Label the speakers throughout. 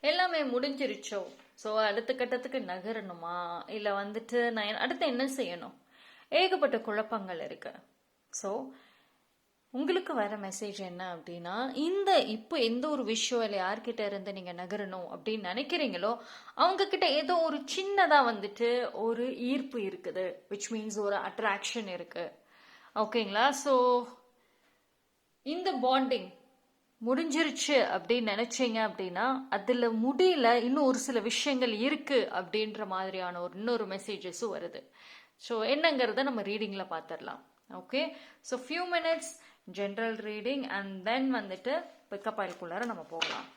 Speaker 1: எல்லாமே முடிஞ்சிருச்சோ, ஸோ அடுத்த கட்டத்துக்கு நகரணுமா, இல்லை வந்துட்டு நான் அடுத்து என்ன செய்யணும், ஏகப்பட்ட குழப்பங்கள் இருக்கு. ஸோ உங்களுக்கு வர மெசேஜ் என்ன அப்படின்னா, இப்போ எந்த ஒரு விஷயம் இல்லை யார்கிட்ட இருந்து நீங்க நகரணும் அப்படின்னு நினைக்கிறீங்களோ அவங்க கிட்ட ஏதோ ஒரு சின்னதா வந்துட்டு ஒரு ஈர்ப்பு இருக்குது, விச் மீன்ஸ் ஒரு அட்ராக்ஷன் இருக்கு. ஓகேங்களா? ஸோ இந்த பாண்டிங் முடிஞ்சிருச்சு அப்படின்னு நினைச்சீங்க அப்படின்னா அதுல முடியல, இன்னும் ஒரு சில விஷயங்கள் இருக்கு அப்படின்ற மாதிரியான இன்னொரு மெசேஜஸும் வருது. ஸோ என்னங்கிறத நம்ம ரீடிங்ல பார்த்துடலாம். Okay, so few minutes general reading and then வந்துட்டு பிக்கப் ஆயிலுக்குள்ளார நம்ம போகலாம்.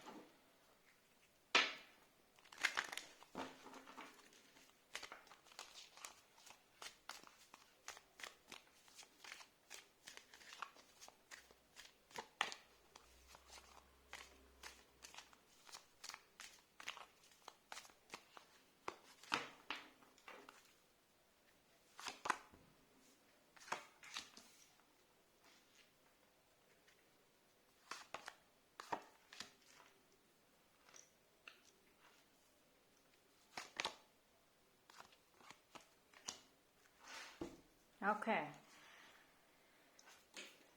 Speaker 1: ஓகே,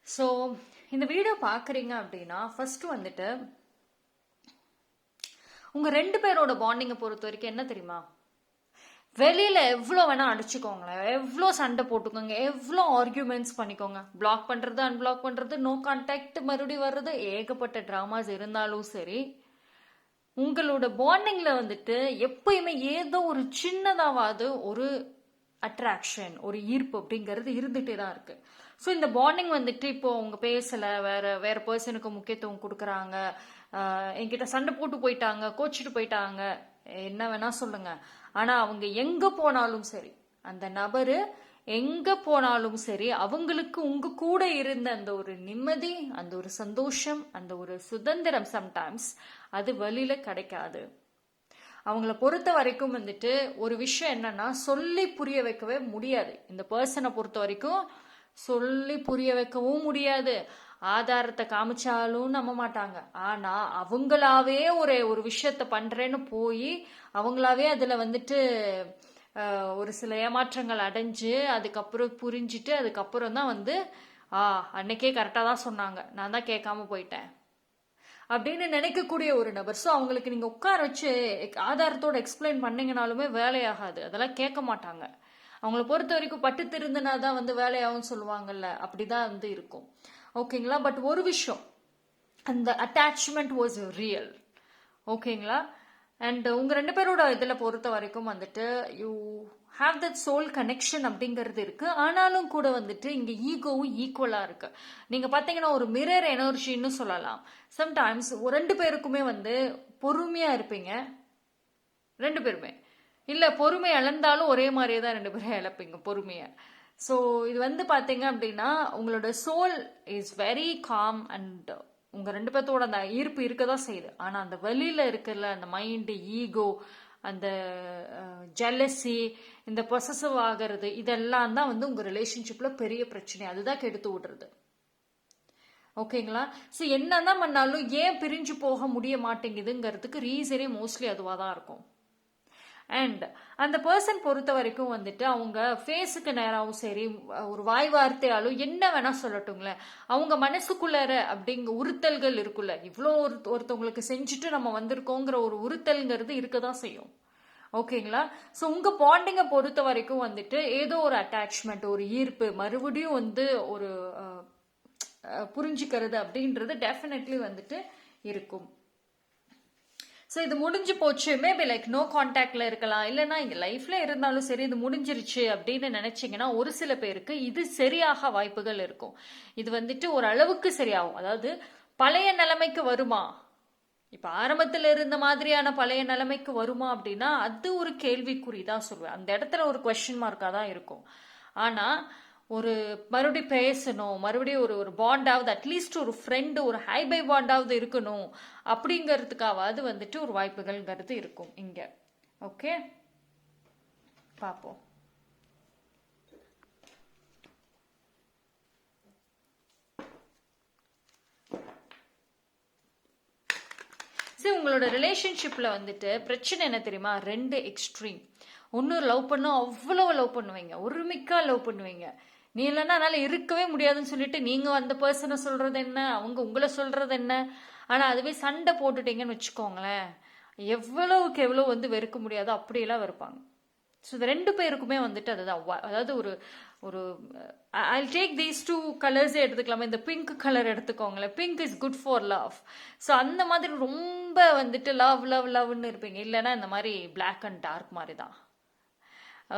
Speaker 1: ஸோ இந்த வீடியோ பார்க்குறீங்க அப்படின்னா ஃபர்ஸ்ட் வந்துட்டு உங்க 2 பேரோட பாண்டிங்கை பொறுத்த வரைக்கும் என்ன தெரியுமா, வெளியில எவ்வளோ வேணா அடிச்சுக்கோங்களேன், எவ்வளோ சண்டை போட்டுக்கோங்க, எவ்வளோ ஆர்கியூமெண்ட்ஸ் பண்ணிக்கோங்க, பிளாக் பண்றது அன்பிளாக் பண்றது நோ கான்டாக்ட் மறுபடியும் வர்றது, ஏகப்பட்ட ட்ராமாஸ் இருந்தாலும் சரி, உங்களோட பாண்டிங்ல வந்துட்டு எப்பயுமே ஏதோ ஒரு சின்னதாவது ஒரு அட்ராக்ஷன், ஒரு ஈர்ப்பு அப்படிங்கிறது இருந்துகிட்டே தான் இருக்கு. ஸோ இந்த பாண்டிங் வந்துட்டு இப்போ அவங்க பேசலை, வேற வேற பர்சனுக்கு முக்கியத்துவம் கொடுக்குறாங்க, என்கிட்ட சண்டை போட்டு போயிட்டாங்க, கோச்சிட்டு போயிட்டாங்க, என்ன வேணா சொல்லுங்க, ஆனா அவங்க எங்க போனாலும் சரி, அந்த நபரு எங்க போனாலும் சரி, அவங்களுக்கு உங்க கூட இருந்த அந்த ஒரு நிம்மதி, அந்த ஒரு சந்தோஷம், அந்த ஒரு சுதந்திரம் சம்டைம்ஸ் அது வெளியில கிடைக்காது. அவங்கள பொறுத்த வரைக்கும் வந்துட்டு ஒரு விஷயம் என்னன்னா, சொல்லி புரிய வைக்கவே முடியாது. இந்த பர்சனை பொறுத்த வரைக்கும் சொல்லி புரிய வைக்கவும் முடியாது, ஆதாரத்தை காமிச்சாலும் நம்ப மாட்டாங்க. ஆனா அவங்களாவே ஒரு விஷயத்த பண்றேன்னு போய் அவங்களாவே அதுல வந்துட்டு ஒரு சில ஏமாற்றங்கள் அடைஞ்சு அதுக்கப்புறம் புரிஞ்சுட்டு அதுக்கப்புறம் தான் வந்து அன்னைக்கே கரெக்டாக தான் சொன்னாங்க, நான் தான் கேட்காம போயிட்டேன் அப்படின்னு நினைக்கக்கூடிய ஒரு நபர். ஸோ அவங்களுக்கு நீங்க உட்கார வச்சு ஆதாரத்தோட எக்ஸ்பிளைன் பண்ணீங்கனாலுமே வேலையாகாது, அதெல்லாம் கேட்க மாட்டாங்க. அவங்கள பொறுத்த வரைக்கும் பட்டு திருந்தினா தான் வந்து வேலையாகும் சொல்லுவாங்கல்ல, அப்படிதான் வந்து இருக்கும். ஓகேங்களா? பட் ஒரு விஷயம், அந்த அட்டாச்மெண்ட் வாஸ் ரியல். ஓகேங்களா? அண்ட் உங்க 2 பேரோட இதில் பொறுத்த வரைக்கும் வந்துட்டு you have that soul connection அப்படிங்கிறது இருக்கு. ஆனாலும் கூட வந்துட்டு இங்க ஈகோவும் ஈக்குவலா இருக்கு. நீங்க பாத்தீங்கன்னா ஒரு மிரர் எனர்ஜின்னு சொல்லலாம். சம்டைம்ஸ் 2 பேருக்குமே வந்து பொறுமையா இருப்பீங்க 2 பேருமே, இல்ல பொறுமை இழந்தாலும் ஒரே மாதிரியே தான் 2 பேரும் இழப்பீங்க பொறுமைய. ஸோ இது வந்து பாத்தீங்க அப்படின்னா உங்களோட soul is very calm and உங்க 2 பேர்த்தோட அந்த ஈர்ப்பு இருக்கதான் செய்யுது. ஆனா அந்த வெளியில இருக்குல்ல அந்த மைண்டு, ஈகோ, அந்த ஜெலசி, இந்த பொசசிவ் ஆகிறது, இதெல்லாம் தான் வந்து உங்க ரிலேஷன்ஷிப்ல பெரிய பிரச்சனை, அதுதான் கெடுத்து விடுறது. ஓகேங்களா? ஸோ என்னதான் பண்ணாலும் ஏன் பிரிஞ்சு போக முடிய மாட்டேங்குதுங்கிறதுக்கு ரீசனே மோஸ்ட்லி அதுவாக தான் இருக்கும். அண்ட் அந்த பர்சன் பொறுத்த வரைக்கும் வந்துட்டு அவங்க ஃபேஸுக்கு நேராகவும் சரி, ஒரு வாய் வார்த்தையாலும் என்ன வேணா சொல்லட்டுங்களேன், அவங்க மனசுக்குள்ளார அப்படிங்க உறுத்தல்கள் இருக்குல்ல, இவ்வளோ ஒருத்தவங்களுக்கு செஞ்சுட்டு நம்ம வந்திருக்கோங்கிற ஒரு உறுத்தல்ங்கிறது இருக்கதான் செய்யும். ஓகேங்களா? ஸோ உங்க பாண்டிங்கை பொறுத்த வரைக்கும் வந்துட்டு ஏதோ ஒரு அட்டாச்மெண்ட், ஒரு ஈர்ப்பு, மறுபடியும் வந்து ஒரு புரிஞ்சுக்கிறது அப்படின்றது டெஃபினெட்லி வந்துட்டு இருக்கும். ஸோ இது முடிஞ்சு போச்சு, மேபி லைக் நோ கான்டாக்ட்ல இருக்கலாம், இல்லைன்னா இங்க லைஃப்ல இருந்தாலும் சரி இது முடிஞ்சிருச்சு அப்படின்னு நினைச்சீங்கன்னா ஒரு சில பேருக்கு இது சரியாக வாய்ப்புகள் இருக்கும். இது வந்துட்டு ஒரு அளவுக்கு சரியாகும். அதாவது பழைய நிலைமைக்கு வருமா, இப்ப ஆரம்பத்தில் இருந்த மாதிரியான பழைய நிலைமைக்கு வருமா அப்படின்னா அது ஒரு கேள்விக்குறி தான் சொல்லுவேன். அந்த இடத்துல ஒரு கொஸ்டின் மார்க்கா தான் இருக்கும். ஆனா ஒரு மறுபடியும் பேசணும், மறுபடியும் ஒரு பாண்டாவது, அட்லீஸ்ட் ஒரு ஃப்ரெண்டு, ஒரு ஹைபை பாண்டாவது இருக்கணும் அப்படிங்கிறதுக்காவது வந்துட்டு ஒரு வாய்ப்புகள்ங்கிறது இருக்கும் இங்க. ஓகே, பார்ப்போம். சரி, உங்களோட ரிலேஷன்ஷிப்ல வந்துட்டு பிரச்சனை என்ன தெரியுமா? 2 எக்ஸ்ட்ரீம். ஒன்று லவ் பண்ண அவ்வளோ லவ் பண்ணுவீங்க, ஒருமிக்கா லவ் பண்ணுவீங்க. நீ இல்லைன்னா அதனால இருக்கவே முடியாதுன்னு சொல்லிட்டு நீங்க அந்த பர்சனை சொல்றது என்ன, அவங்க உங்களை சொல்றது என்ன. ஆனா அதுவே சண்டை போட்டுட்டீங்கன்னு வச்சுக்கோங்களேன், எவ்வளவுக்கு எவ்வளோ வந்து வெறுக்க முடியாதோ அப்படியெல்லாம் வெறுப்பாங்க. ஸோ இது 2 பேருக்குமே வந்துட்டு அதுதான். அதாவது ஒரு ஒரு ஐ டேக் தீஸ் 2 கலர்ஸே எடுத்துக்கலாமா. இந்த பிங்க் கலர் எடுத்துக்கோங்களேன். Pink is good for love. So அந்த மாதிரி ரொம்ப வந்துட்டு லவ் லவ் லவ்னு இருப்பீங்க. இல்லைன்னா இந்த மாதிரி பிளாக் அண்ட் டார்க் மாதிரி தான்.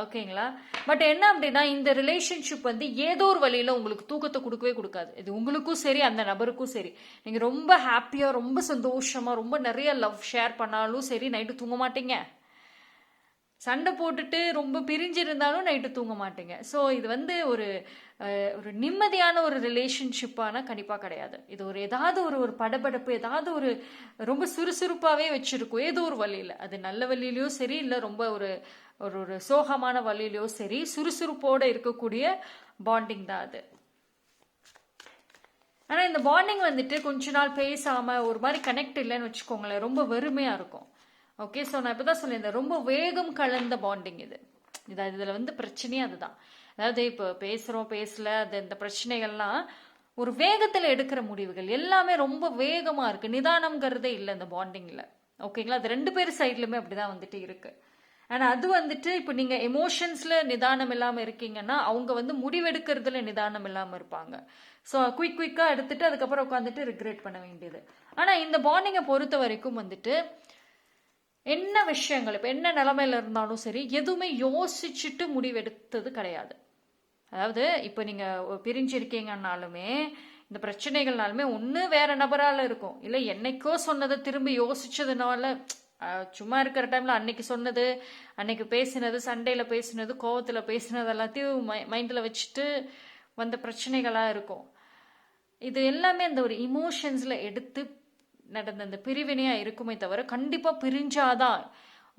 Speaker 1: ஓகேங்களா? பட் என்ன அப்படின்னா, இந்த ரிலேஷன்ஷிப் வந்து ஏதோ ஒரு வழியில உங்களுக்கு தூக்கத்தை கொடுக்கவே கொடுக்காது. இது உங்களுக்கும் சரி, அந்த நபருக்கும் சரி. நீங்க ரொம்ப ஹாப்பியா, ரொம்ப சந்தோஷமா, ரொம்ப நிறைய லவ் ஷேர் பண்ணாலும் சரி, நைட்டு தூங்க மாட்டீங்க. சண்டை போட்டுட்டு ரொம்ப பிரிஞ்சிருந்தாலும் நைட்டு தூங்க மாட்டீங்க. ஸோ இது வந்து ஒரு நிம்மதியான ஒரு ரிலேஷன்ஷிப்பான கண்டிப்பாக கிடையாது. இது ஒரு ஏதாவது ஒரு படபடப்பு, ஏதாவது ஒரு ரொம்ப சுறுசுறுப்பாகவே வச்சிருக்கும் ஏதோ ஒரு வழியில். அது நல்ல வழியிலையோ சரி, இல்லை ரொம்ப ஒரு ஒரு சோகமான வழியிலையோ சரி, சுறுசுறுப்போடு இருக்கக்கூடிய பாண்டிங் தான் அது. ஆனால் இந்த பாண்டிங் வந்துட்டு கொஞ்ச நாள் பேசாமல் ஒரு மாதிரி கனெக்ட் இல்லைன்னு வச்சுக்கோங்களேன், ரொம்ப வெறுமையாக இருக்கும். ஓகே, ஸோ நான் இப்போ தான் சொல்லியிருந்தேன், ரொம்ப வேகம் கலந்த பாண்டிங் இது. இதில் வந்து பிரச்சனையே அதுதான். அதாவது இப்போ பேசுகிறோம் பேசல, அது இந்த பிரச்சனைகள்லாம் ஒரு வேகத்தில் எடுக்கிற முடிவுகள் எல்லாமே ரொம்ப வேகமாக இருக்குது. நிதானம்ங்கிறதே இல்லை இந்த பாண்டிங்கில். ஓகேங்களா? அது 2 பேர் சைட்லையுமே அப்படி தான் வந்துட்டு இருக்குது. ஆனால் அது வந்துட்டு இப்போ நீங்கள் எமோஷன்ஸில் நிதானம் இல்லாமல் இருக்கீங்கன்னா, அவங்க வந்து முடிவெடுக்கிறதுல நிதானம் இல்லாமல் இருப்பாங்க. ஸோ குயிக்காக எடுத்துட்டு அதுக்கப்புறம் உட்காந்துட்டு ரிக்ரெட் பண்ண வேண்டியது. ஆனால் இந்த பாண்டிங்கை பொறுத்த வரைக்கும் வந்துட்டு என்ன விஷயங்கள், இப்போ என்ன நிலைமையில இருந்தாலும் சரி, எதுவுமே யோசிச்சுட்டு முடிவெடுத்தது கிடையாது. அதாவது இப்போ நீங்கள் பிரிஞ்சிருக்கீங்கன்னாலுமே, இந்த பிரச்சனைகள்னாலுமே ஒன்று வேற நபரால் இருக்கும், இல்லை என்னைக்கோ சொன்னதை திரும்பி யோசிச்சதுனால, சும்மா இருக்கிற டைமில் அன்னைக்கு சொன்னது, அன்னைக்கு பேசினது, சண்டையில் பேசினது, கோவத்தில் பேசினது எல்லாத்தையும் மைண்டில் வச்சுட்டு வந்த பிரச்சனைகளாக இருக்கும். இது எல்லாமே அந்த ஒரு இமோஷன்ஸில் எடுத்து நடந்த அந்த பிரிவினையா இருக்குமே தவிர, கண்டிப்பா பிரிஞ்சாதான்,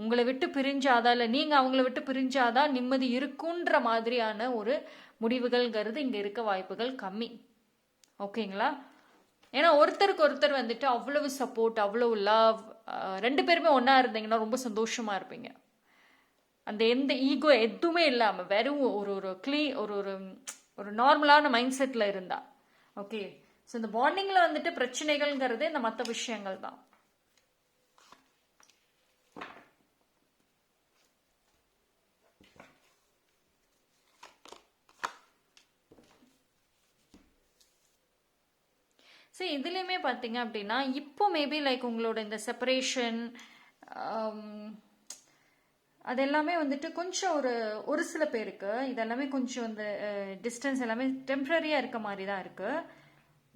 Speaker 1: உங்களை விட்டு பிரிஞ்சாதான், இல்லை நீங்க அவங்கள விட்டு பிரிஞ்சாதான் நிம்மதி இருக்குன்ற மாதிரியான ஒரு முடிவுகள்ங்கிறது இங்க இருக்க வாய்ப்புகள் கம்மி. ஓகேங்களா? ஏன்னா ஒருத்தருக்கு ஒருத்தர் வந்துட்டு அவ்வளவு சப்போர்ட், அவ்வளவு லவ், 2 பேருமே ஒன்னா இருந்தீங்கன்னா ரொம்ப சந்தோஷமா இருப்பீங்க. அந்த எந்த ஈகோ எதுவுமே இல்லாம வெறும் ஒரு ஒரு ஒரு நார்மலான மைண்ட் செட்ல இருந்தா. ஓகே, ஸோ இந்த பாண்டிங்கில் வந்துட்டு பிரச்சனைகள்ங்கிறது இந்த மற்ற விஷயங்கள் தான். சரி, இதுலேயுமே பார்த்தீங்க அப்படின்னா, இப்போ மேபி லைக் உங்களோட இந்த செப்பரேஷன் அது எல்லாமே வந்துட்டு கொஞ்சம் ஒரு சில பேருக்கு இதெல்லாமே கொஞ்சம் இந்த டிஸ்டன்ஸ் எல்லாமே டெம்ப்ரரியாக இருக்க மாதிரி தான் இருக்குது.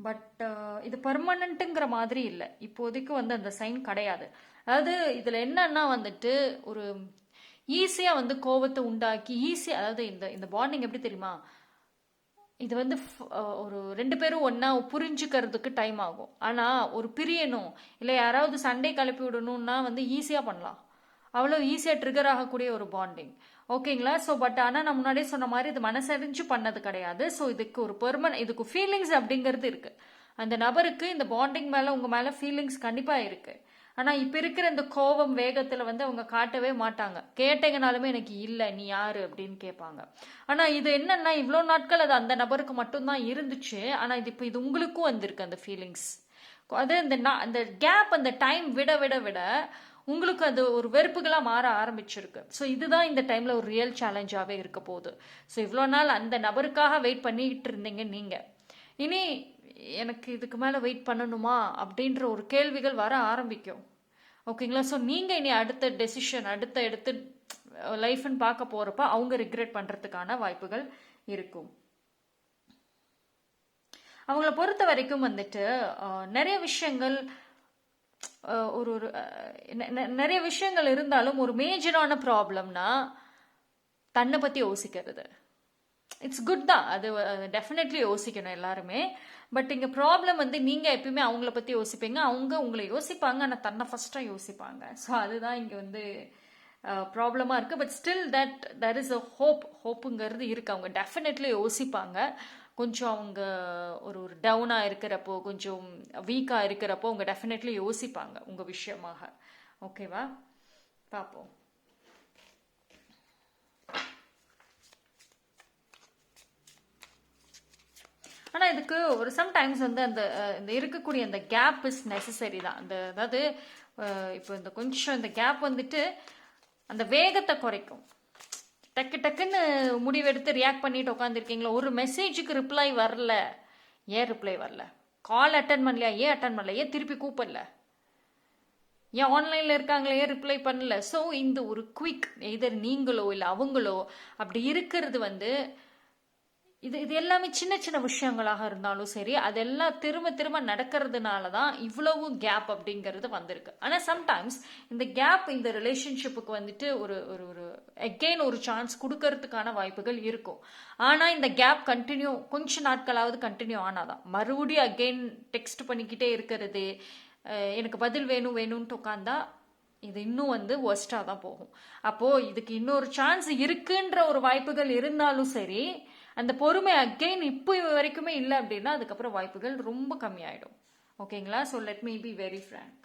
Speaker 1: பட் இது பர்மனண்ட்டுங்கிற மாதிரி இல்லை, இப்போதைக்கு வந்து அந்த சைன் கிடையாது. அதாவது இதில் என்னன்னா வந்துட்டு ஒரு ஈஸியாக வந்து கோபத்தை உண்டாக்கி ஈஸியாக, அதாவது இந்த இந்த பாண்டிங் எப்படி தெரியுமா, இது வந்து ஒரு 2 பேரும் ஒன்றா புரிஞ்சுக்கிறதுக்கு டைம் ஆகும். ஆனால் ஒரு பிரியணும், இல்லை யாராவது சண்டை கிளப்பி விடணும்னா வந்து ஈஸியாக பண்ணலாம். அவ்வளோ ஈஸியாக ட்ரிகர் ஆகக்கூடிய ஒரு பாண்டிங். ஓகேங்களா? ஸோ பட் ஆனால் நான் முன்னாடியே சொன்ன மாதிரி இது மனசறிஞ்சு பண்ணது கிடையாது. ஸோ இதுக்கு ஒரு இதுக்கு ஃபீலிங்ஸ் அப்படிங்கிறது இருக்குது. அந்த நபருக்கு இந்த பாண்டிங் மேலே உங்கள் மேலே ஃபீலிங்ஸ் கண்டிப்பாக இருக்குது. ஆனால் இப்போ இருக்கிற இந்த கோபம் வேகத்தில் வந்து அவங்க காட்டவே மாட்டாங்க. கேட்டீங்கனாலுமே எனக்கு இல்லை, நீ யாரு அப்படின்னு கேட்பாங்க. ஆனால் இது என்னன்னா, இவ்வளோ நாட்கள் அது அந்த நபருக்கு மட்டும்தான் இருந்துச்சு. ஆனால் இது இப்போ இது உங்களுக்கும் வந்திருக்கு அந்த ஃபீலிங்ஸ். அது அந்த கேப், அந்த டைம் விட விட விட உங்களுக்கு அது ஒரு வெறுப்புகளாக மாற ஆரம்பிச்சிருக்கு. ஸோ இதுதான் இந்த டைமில் ஒரு ரியல் சேலஞ்சாகவே இருக்க போகுது. ஸோ இவ்வளோ நாள் அந்த நபருக்காக வெயிட் பண்ணிக்கிட்டு இருந்தீங்க நீங்கள், இனி எனக்கு இதுக்கு மேலே வெயிட் பண்ணணுமா அப்படின்ற ஒரு கேள்விகள் வர ஆரம்பிக்கும். ஓகேங்களா? ஸோ நீங்கள் இனி அடுத்த டெசிஷன், எடுத்து லைஃப்னு பார்க்க போகிறப்ப அவங்க ரிக்ரெட் பண்ணுறதுக்கான வாய்ப்புகள் இருக்கும். அவங்கள பொறுத்த வரைக்கும் வந்துட்டு நிறைய விஷயங்கள் ஒரு நிறைய விஷயங்கள் இருந்தாலும் ஒரு மேஜரான ப்ராப்ளம்னா தன்னை பற்றி யோசிக்கிறது இட்ஸ் குட் தான். அது டெஃபினெட்லி யோசிக்கணும் எல்லாருமே. பட் இங்கே ப்ராப்ளம் வந்து நீங்கள் எப்பயுமே அவங்கள பற்றி யோசிப்பீங்க, அவங்க உங்களை யோசிப்பாங்க, ஆனால் தன்னை ஃபஸ்ட்டாக யோசிப்பாங்க. ஸோ அதுதான் இங்கே வந்து ப்ராப்ளமாக இருக்குது. But still that is a ஹோப்புங்கிறது இருக்குது. அவங்க டெஃபினெட்லி யோசிப்பாங்க. கொஞ்சம் அவங்க ஒரு டவுனாக இருக்கிறப்போ, கொஞ்சம் வீக்காக இருக்கிறப்போ அவங்க டெஃபினெட்லி யோசிப்பாங்க உங்கள் விஷயமாக. ஓகேவா? பார்ப்போம். ஆனால் இதுக்கு ஒரு சம்டைம்ஸ் வந்து இந்த இருக்கக்கூடிய அந்த கேப் இஸ் நெசசரி தான். அதாவது இப்போ இந்த கொஞ்சம் இந்த கேப் வந்துட்டு அந்த வேகத்தை குறைக்கும். டக்கு டக்குன்னு முடிவெடுத்து ரியாக்ட் பண்ணிட்டு உட்காந்துருக்கீங்களா, ஒரு மெசேஜுக்கு ரிப்ளை வரல, ஏன் ரிப்ளை வரல? கால் அட்டன் பண்ணலையா, ஏன் அட்டன் பண்ணல? ஏன் திருப்பி கூப்பிடல? ஏன் ஆன்லைனில் இருக்காங்களே, ஏன் ரிப்ளை பண்ணல? ஸோ இந்த ஒரு குவிக் எதர் நீங்களோ இல்லை அவங்களோ அப்படி இருக்கிறது வந்து இது எல்லாமே சின்ன சின்ன விஷயங்களாக இருந்தாலும் சரி, அதெல்லாம் திரும்ப திரும்ப நடக்கிறதுனால தான் இவ்வளவு கேப் அப்படிங்கிறது வந்திருக்கு. ஆனால் சம்டைம்ஸ் இந்த கேப் இந்த ரிலேஷன்ஷிப்புக்கு வந்துட்டு ஒரு ஒரு ஒரு அகெயின் ஒரு சான்ஸ் கொடுக்கறதுக்கான வாய்ப்புகள் இருக்கும். ஆனால் இந்த கேப் கண்டினியூ கொஞ்ச நாட்களாவது கண்டினியூ ஆனாதான், மறுபடியும் அகெயின் டெக்ஸ்ட் பண்ணிக்கிட்டே இருக்கிறது, எனக்கு பதில் வேணும் வேணும்னு உட்காந்தா இது இன்னும் வந்து ஒர்ஸ்டாக தான் போகும். அப்போது இதுக்கு இன்னொரு சான்ஸ் இருக்குன்ற ஒரு வாய்ப்புகள் இருந்தாலும் சரி, அந்த பொறுமை அகெயின் இப்போ வரைக்குமே இல்லை அப்படின்னா அதுக்கப்புறம் வாய்ப்புகள் ரொம்ப கம்மியாயிடும். ஓகேங்களா? So let me be very frank.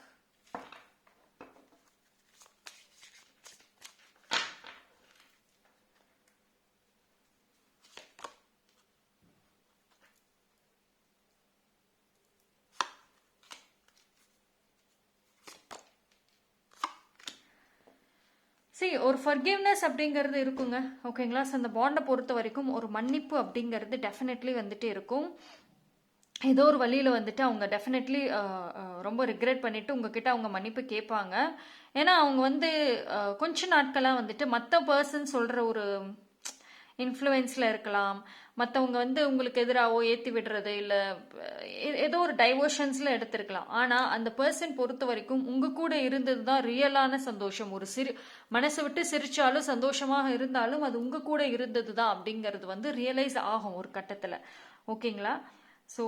Speaker 1: சரி, ஒரு ஃபர்கிவ்னஸ் அப்படிங்கிறது இருக்குங்க. ஓகேங்களா? ஸோ அந்த பாண்டை பொறுத்த வரைக்கும் ஒரு மன்னிப்பு அப்படிங்கிறது டெஃபினெட்லி வந்துட்டு இருக்கும். ஏதோ ஒரு வழியில் வந்துட்டு அவங்க டெஃபினெட்லி ரொம்ப ரிக்ரெட் பண்ணிட்டு உங்ககிட்ட அவங்க மன்னிப்பு கேட்பாங்க. ஏன்னா அவங்க வந்து கொஞ்ச நாட்களாக வந்துட்டு மற்ற பர்சன் சொல்கிற ஒரு இன்ஃப்ளூயன்ஸில் இருக்கலாம், மற்றவங்க வந்து உங்களுக்கு எதிராகவோ ஏற்றி விடுறது, இல்லை ஏதோ ஒரு டைவர்ஷன்ஸில் எடுத்திருக்கலாம். ஆனால் அந்த பர்சன் பொறுத்த வரைக்கும் உங்கள் கூட இருந்தது தான் ரியலான சந்தோஷம். ஒரு மனசை விட்டு சிரிச்சாலும் சந்தோஷமாக இருந்தாலும் அது உங்கள் கூட இருந்தது தான் அப்படிங்கிறது வந்து ரியலைஸ் ஆகும் ஒரு கட்டத்தில். ஓகேங்களா? ஸோ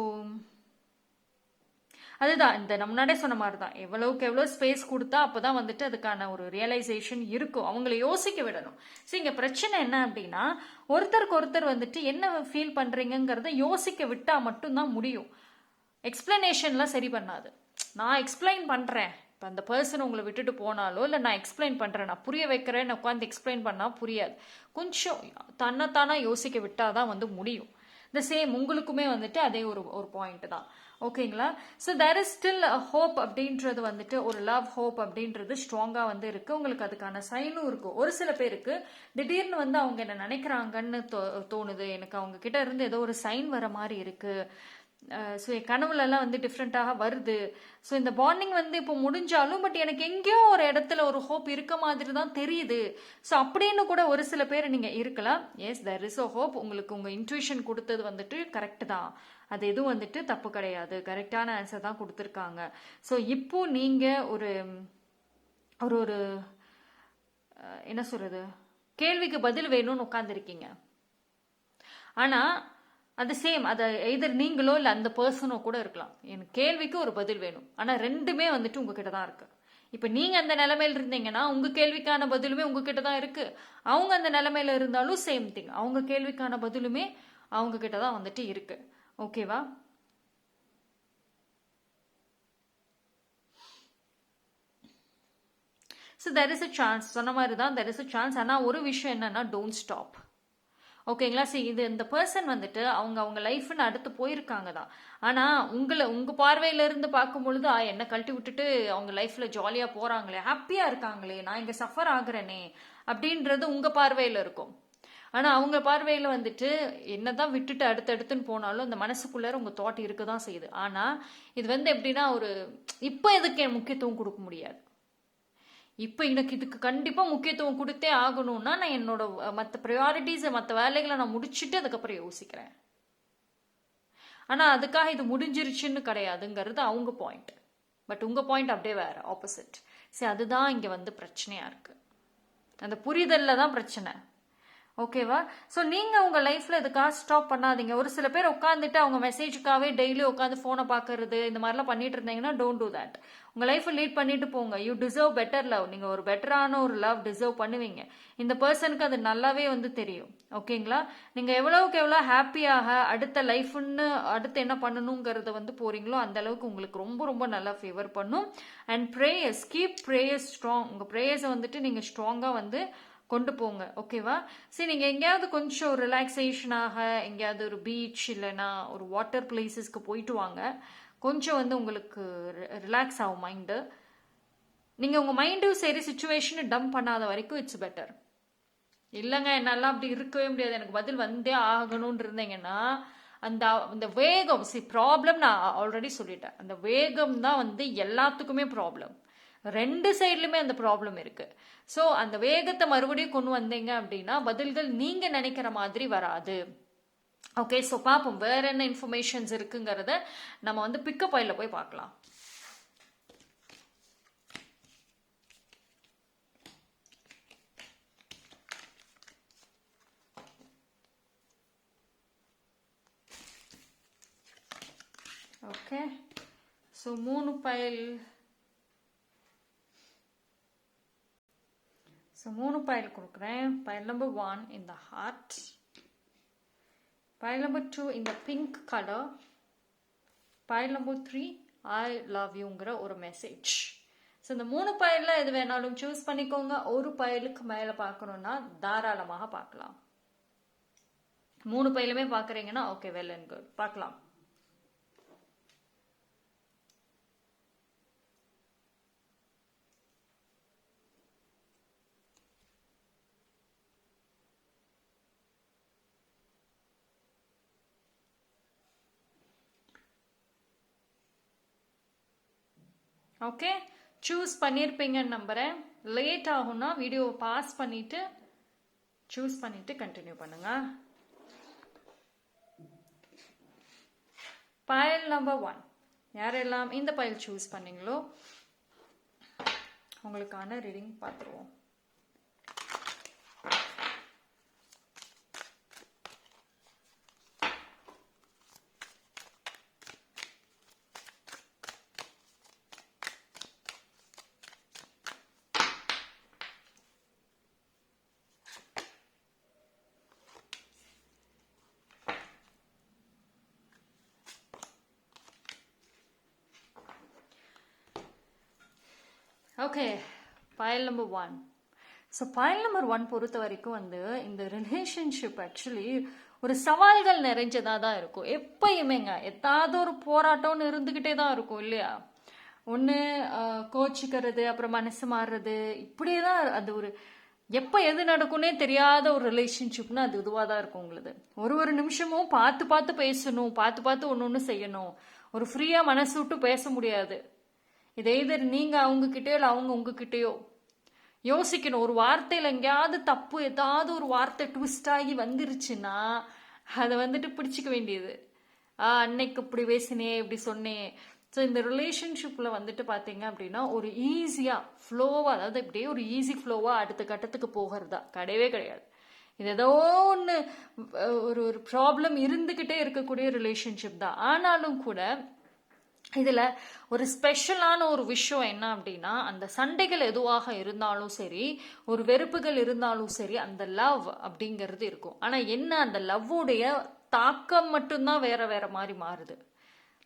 Speaker 1: அதுதான் இந்த நம்ம முன்னாடியே சொன்ன மாதிரி தான், எவ்வளவுக்கு எவ்வளோ ஸ்பேஸ் கொடுத்தா அப்போதான் வந்துட்டு அதுக்கான ஒரு ரியலைசேஷன் இருக்கும். அவங்கள யோசிக்க விடணும். ஸோ இங்கே பிரச்சனை என்ன அப்படின்னா, ஒருத்தருக்கு ஒருத்தர் வந்துட்டு என்ன ஃபீல் பண்ணுறீங்கிறத யோசிக்க விட்டால் மட்டும்தான் முடியும். எக்ஸ்பிளனேஷன்லாம் சரி பண்ணாது. நான் எக்ஸ்பிளைன் பண்ணுறேன், இப்போ அந்த பர்சன் உங்களை விட்டுட்டு போனாலோ இல்லை நான் எக்ஸ்பிளைன் பண்ணுறேன், நான் புரிய வைக்கிறேன், உட்காந்து எக்ஸ்பிளைன் பண்ணால் புரியாது. கொஞ்சம் தன்னைத்தானா யோசிக்க விட்டால் தான் வந்து முடியும். இந்த சேம் உங்களுக்குமே வந்துட்டு அதே ஒரு பாயிண்ட் தான். ஓகேங்களா? So there is still hope அப்படின்றது வந்துட்டு ஒரு லவ் ஹோப் அப்படின்றது ஸ்ட்ராங்காக வந்து இருக்குது. உங்களுக்கு அதுக்கான சைனும் இருக்கும். ஒரு சில பேருக்கு திடீர்னு வந்து அவங்க என்ன நினைக்கிறாங்கன்னு தோணுது, எனக்கு அவங்க கிட்ட இருந்து ஏதோ ஒரு சைன் வர மாதிரி இருக்குது, ஸோ என் கனவுலலாம் வந்து டிஃப்ரெண்ட்டாக வருது, ஸோ இந்த பாண்டிங் வந்து இப்போ முடிஞ்சாலும் பட் எனக்கு எங்கேயோ ஒரு இடத்துல ஒரு ஹோப் இருக்க மாதிரி தான் தெரியுது. ஸோ அப்படின்னு கூட ஒரு சில பேர் நீங்கள் இருக்கலாம். Yes, there is a hope. உங்களுக்கு உங்கள் இன்ட்யூஷன் கொடுத்தது வந்துட்டு கரெக்டு தான், அது எதுவும் வந்துட்டு தப்பு கிடையாது, கரெக்டான ஆன்சர் தான் கொடுத்துருக்காங்க. ஸோ இப்போ நீங்கள் ஒரு ஒரு ஒரு என்ன சொல்கிறது, கேள்விக்கு பதில் வேணும்னு உட்காந்துருக்கீங்க. ஆனால் அது சேம், அதை எதர் நீங்களோ இல்லை அந்த பர்சனோ கூட இருக்கலாம். எனக்கு கேள்விக்கு ஒரு பதில் வேணும், ஆனால் ரெண்டுமே வந்துட்டு உங்ககிட்ட தான் இருக்கு. இப்போ நீங்கள் அந்த நிலைமையில் இருந்தீங்கன்னா உங்கள் கேள்விக்கான பதிலுமே உங்ககிட்ட தான் இருக்கு. அவங்க அந்த நிலைமையில இருந்தாலும் சேம் திங், அவங்க கேள்விக்கான பதிலுமே அவங்க கிட்ட தான் வந்துட்டு இருக்கு. ஓகேவா? So there is a chance, சொன்ன மாதிரி தான் தெர் இஸ் அ சான்ஸ். ஆனால் ஒரு விஷயம் என்னன்னா, டோன்ட் ஸ்டாப். ஓகேங்களா? சரி, இது இந்த பர்சன் வந்துட்டு அவங்க லைஃப்னு அடுத்து போயிருக்காங்க தான். ஆனால் உங்கள் பார்வையிலேருந்து பார்க்கும் பொழுது என்னை கழட்டி விட்டுட்டு அவங்க லைஃப்பில் ஜாலியாக போகிறாங்களே, ஹாப்பியாக இருக்காங்களே, நான் இங்கே சஃபர் ஆகுறேனே அப்படின்றது உங்கள் பார்வையில் இருக்கும். ஆனால் அவங்க பார்வையில் வந்துட்டு என்னதான் விட்டுட்டு அடுத்தடுத்துன்னு போனாலும் அந்த மனசுக்குள்ளே உங்கள் தாட் இருக்க தான் செய்யுது. ஆனால் இது வந்து எப்படின்னா, ஒரு இப்போ எதுக்கு முக்கியத்துவம் கொடுக்க முடியாது, இப்போ எனக்கு இதுக்கு கண்டிப்பாக முக்கியத்துவம் கொடுத்தே ஆகணும்னா நான் என்னோட மற்ற ப்ரையாரிட்டிஸை மற்ற வேலைகளை நான் முடிச்சுட்டு அதுக்கப்புறம் யோசிக்கிறேன். ஆனால் அதுக்காக இது முடிஞ்சிருச்சுன்னு கிடையாதுங்கிறது அவங்க பாயிண்ட். பட் உங்கள் பாயிண்ட் அப்படியே வேறு, ஆப்போசிட். சரி, அதுதான் இங்கே வந்து பிரச்சனையாக இருக்குது. அந்த புரிதலில் தான் பிரச்சனை. ஓகேவா? ஸோ நீங்கள் உங்கள் லைஃப்பில் இதுக்காக ஸ்டாப் பண்ணாதீங்க. ஒரு சில பேர் உட்காந்துட்டு அவங்க மெசேஜுக்காகவே டெய்லி உட்காந்து ஃபோனை பார்க்கறது இந்த மாதிரிலாம் பண்ணிட்டு இருந்தீங்கன்னா டோன்ட் டூ தட். உங்கள் லைஃப்பை லீட் பண்ணிட்டு போங்க. You deserve better love. நீங்கள் ஒரு பெட்டரான ஒரு லவ் டிசர்வ் பண்ணுவீங்க. இந்த பர்சனுக்கு அது நல்லாவே வந்து தெரியும். ஓகேங்களா? நீங்கள் எவ்வளவுக்கு எவ்வளோ ஹாப்பியாக அடுத்த லைஃப்னு அடுத்து என்ன பண்ணணுங்கிறத வந்து போறீங்களோ அந்த அளவுக்கு உங்களுக்கு ரொம்ப ரொம்ப நல்லா ஃபேவர் பண்ணும். And prayers, keep prayers strong. உங்கள் ப்ரேயர்ஸை வந்துட்டு நீங்கள் ஸ்ட்ராங்காக வந்து கொண்டு போங்க. ஓகேவா? சரி, நீங்கள் எங்கேயாவது கொஞ்சம் ரிலாக்ஸேஷனாக எங்கேயாவது ஒரு பீச் இல்லைன்னா ஒரு வாட்டர் பிளேசஸ்க்கு போயிட்டு வாங்க. கொஞ்சம் வந்து உங்களுக்கு ரிலாக்ஸ் ஆகும் மைண்டு. நீங்கள் உங்கள் மைண்டும் சரி சுச்சுவேஷனை டம்ப் பண்ணாத வரைக்கும் இட்ஸ் பெட்டர். இல்லைங்க என்னால அப்படி இருக்கவே முடியாது, எனக்கு பதில் வந்தே ஆகணும்னு இருந்தீங்கன்னா அந்த வேகம், ப்ராப்ளம் நான் ஆல்ரெடி சொல்லிட்டேன். அந்த வேகம் தான் வந்து எல்லாத்துக்குமே ப்ராப்ளம். ரெண்டு சைட்லையுமே அந்த ப்ராப்ளம் இருக்கு. ஸோ அந்த வேகத்தை மறுபடியும் கொண்டு வந்தீங்க அப்படின்னா பதில்கள் நீங்க நினைக்கிற மாதிரி வராது. ஓகே, ஸோ பார்ப்போம் வேற என்ன இன்ஃபர்மேஷன்ஸ் இருக்குங்கிறத நம்ம வந்து பிக்கப் ஆயில போய் பார்க்கலாம். Okay, so 3 file. So 3 file கொடுக்குறேன். File number 1 in the heart, pile number 2 in the pink color, pile number 3 I love youங்கிற ஒரு மெசேஜ். ஸோ இந்த 3 பைலில் எது வேணாலும் சூஸ் பண்ணிக்கோங்க. ஒரு பைலுக்கு மேலே பார்க்கணுன்னா தாராளமாக பார்க்கலாம். 3 பைலுமே பார்க்குறீங்கன்னா ஓகே, வெல் அண்ட் குட். பார்க்கலாம். ஓகே, சூஸ் பண்ணியிருப்பீங்கன்னு நம்புகிறேன். லேட் ஆகும்னா வீடியோவை பாஸ் பண்ணிவிட்டு சூஸ் பண்ணிவிட்டு கண்டினியூ பண்ணுங்க. பைல் நம்பர் 1 யாரெல்லாம் இந்த பைல் சூஸ் பண்ணீங்களோ உங்களுக்கான ரீடிங் பார்த்துருவோம். Okay, file number 1. So file number 1 பொறுத்த வரைக்கும் வந்து இந்த ரிலேஷன்ஷிப் ஆக்சுவலி ஒரு சவால்கள் நிறைஞ்சதாக தான் இருக்கும். எப்பயுமேங்க ஏதாவது ஒரு போராட்டம்னு இருந்துக்கிட்டே தான் இருக்கும் இல்லையா? ஒன்று கோச்சிக்கிறது, அப்புறம் மனசு மாறுறது, இப்படியே தான் அது ஒரு எப்போ எது நடக்கும்னே தெரியாத ஒரு ரிலேஷன்ஷிப்னா அது இதுவாக தான் இருக்கும் உங்களுது. ஒரு நிமிஷமும் பார்த்து பார்த்து பேசணும், பார்த்து பார்த்து ஒன்று ஒன்று செய்யணும். ஒரு ஃப்ரீயாக மனசு விட்டு பேச முடியாது. இதை எதிர் நீங்கள் அவங்கக்கிட்டேயோ இல்லை அவங்க உங்ககிட்டயோ யோசிக்கணும். ஒரு வார்த்தையில் எங்கேயாவது தப்பு, ஏதாவது ஒரு வார்த்தை ட்விஸ்ட் ஆகி வந்துருச்சுன்னா அதை வந்துட்டு பிடிச்சிக்க வேண்டியது. அன்னைக்கு இப்படி பேசினே இப்படி சொன்னேன். ஸோ இந்த ரிலேஷன்ஷிப்பில் வந்துட்டு பார்த்தீங்க அப்படின்னா ஒரு ஈஸியாக ஃப்ளோவாக, அதாவது இப்படியே ஒரு ஈஸி ஃப்ளோவாக அடுத்த கட்டத்துக்கு போகிறதா கிடையவே கிடையாது. இது ஏதோ ஒன்று ஒரு ப்ராப்ளம் இருந்துக்கிட்டே இருக்கக்கூடிய ரிலேஷன்ஷிப் தான். ஆனாலும் கூட இதில் ஒரு ஸ்பெஷலான ஒரு விஷயம் என்ன அப்படின்னா, அந்த சண்டைகள் எதுவாக இருந்தாலும் சரி, ஒரு வெறுப்புகள் இருந்தாலும் சரி, அந்த லவ் அப்படிங்கிறது இருக்கும். ஆனால் என்ன, அந்த லவ்வுடைய தாக்கம் மட்டும்தான் வேற வேற மாதிரி மாறுது.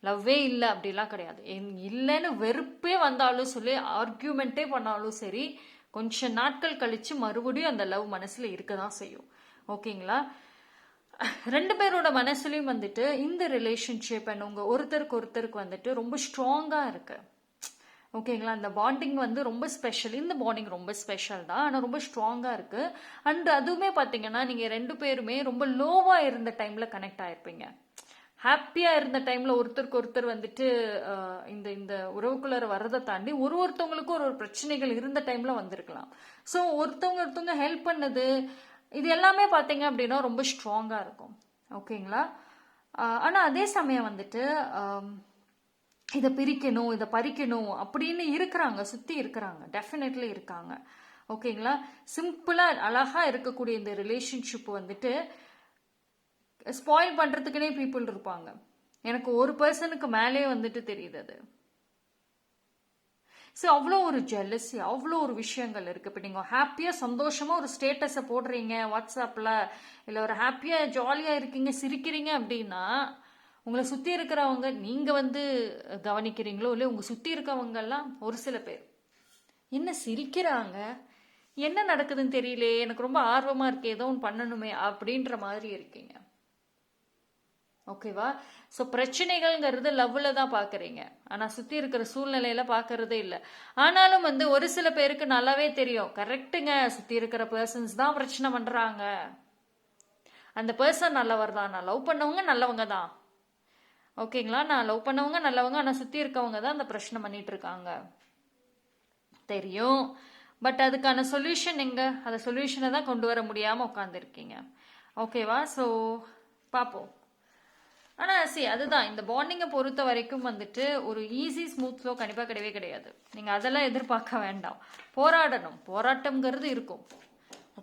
Speaker 1: லவ்வே இல்லை அப்படிலாம் கிடையாது. இல்லைன்னு வெறுப்பே வந்தாலும் சொல்லி ஆர்கியூமெண்ட்டே பண்ணாலும் சரி, கொஞ்ச நாட்கள் கழிச்சு மறுபடியும் அந்த லவ் மனசுல இருக்க தான் செய்யும். ஓகேங்களா? 2 பேரோட மனசுலையும் வந்துட்டு இந்த ரிலேஷன்ஷிப் அண்ட் உங்க ஒருத்தருக்கு வந்துட்டு ரொம்ப ஸ்ட்ராங்கா இருக்கு. ஓகேங்களா? அந்த பாண்டிங் வந்து ரொம்ப ஸ்பெஷல். இந்த பாண்டிங் ரொம்ப ஸ்பெஷல் தான், ஆனால் ரொம்ப ஸ்ட்ராங்காக இருக்குது. அண்ட் அதுவுமே பார்த்தீங்கன்னா நீங்கள் 2 பேருமே ரொம்ப லோவாக இருந்த டைமில் கனெக்ட் ஆகிருப்பீங்க. ஹாப்பியாக இருந்த டைமில் ஒருத்தருக்கு வந்துட்டு இந்த உறவுக்குள்ளார வர்றதை தாண்டி ஒருத்தவங்களுக்கும் ஒரு பிரச்சனைகள் இருந்த டைமில் வந்திருக்கலாம். ஸோ ஒருத்தவங்க ஹெல்ப் பண்ணது இது எல்லாமே பார்த்தீங்க அப்படின்னா ரொம்ப ஸ்ட்ராங்காக இருக்கும். ஓகேங்களா? ஆனால் அதே சமயம் வந்துட்டு இதை பிரிக்கணும், இதை பறிக்கணும் அப்படின்னு இருக்கிறாங்க, சுற்றி இருக்கிறாங்க, டெஃபினெட்லி இருக்காங்க. ஓகேங்களா? சிம்பிளா அழகா இருக்கக்கூடிய இந்த ரிலேஷன்ஷிப் வந்துட்டு ஸ்பாயில் பண்றதுக்குனே பீப்புள் இருப்பாங்க. எனக்கு ஒரு பர்சனுக்கு மேலே வந்துட்டு தெரியுது அது. ஸோ அவ்வளோ ஒரு ஜெலசி, அவ்வளோ ஒரு விஷயங்கள் இருக்கு. இப்போ நீங்கள் ஹாப்பியாக சந்தோஷமாக ஒரு ஸ்டேட்டஸை போடுறீங்க வாட்ஸ்அப்பில், இல்லை ஒரு ஹாப்பியாக ஜாலியாக இருக்கீங்க சிரிக்கிறீங்க அப்படின்னா உங்களை சுற்றி இருக்கிறவங்க நீங்கள் வந்து கவனிக்கிறீங்களோ இல்லையோ, உங்கள் சுற்றி இருக்கவங்கெல்லாம் ஒரு சில பேர் என்ன சிரிக்கிறாங்க, என்ன நடக்குதுன்னு தெரியலையே, எனக்கு ரொம்ப ஆர்வமாக இருக்கு, ஏதோ ஒன்று பண்ணணுமே அப்படின்ற மாதிரி இருக்கீங்க. ஓகேவா? ஸோ பிரச்சனைகள்ங்கிறது லவ்ல தான் பார்க்குறீங்க, ஆனால் சுற்றி இருக்கிற சூழ்நிலையில பார்க்கறதே இல்லை. ஆனாலும் வந்து ஒரு சில பேருக்கு நல்லாவே தெரியும், கரெக்டுங்க, சுற்றி இருக்கிற பர்சன்ஸ் தான் பிரச்சனை பண்ணுறாங்க, அந்த பர்சன் நல்லவர் தான், நான் லவ் பண்ணவங்க நல்லவங்க தான். ஓகேங்களா? நான் லவ் பண்ணவங்க நல்லவங்க, ஆனால் சுற்றி இருக்கவங்க தான் அந்த பிரச்சனை பண்ணிட்டு இருக்காங்க தெரியும். பட் அதுக்கான சொல்யூஷன் எங்க? அந்த சொல்யூஷனை தான் கொண்டு வர முடியாமல் உட்காந்துருக்கீங்க. ஓகேவா? ஸோ பார்ப்போம். ஆனால் அதுதான் இந்த பாண்டிங்கை பொறுத்த வரைக்கும் வந்துட்டு ஒரு ஈஸி ஸ்மூத் ஃப்ளோ கண்டிப்பாக கிடையவே கிடையாது. நீங்கள் அதெல்லாம் எதிர்பார்க்க வேண்டாம். போராடணும், போராட்டம்ங்கிறது இருக்கும்,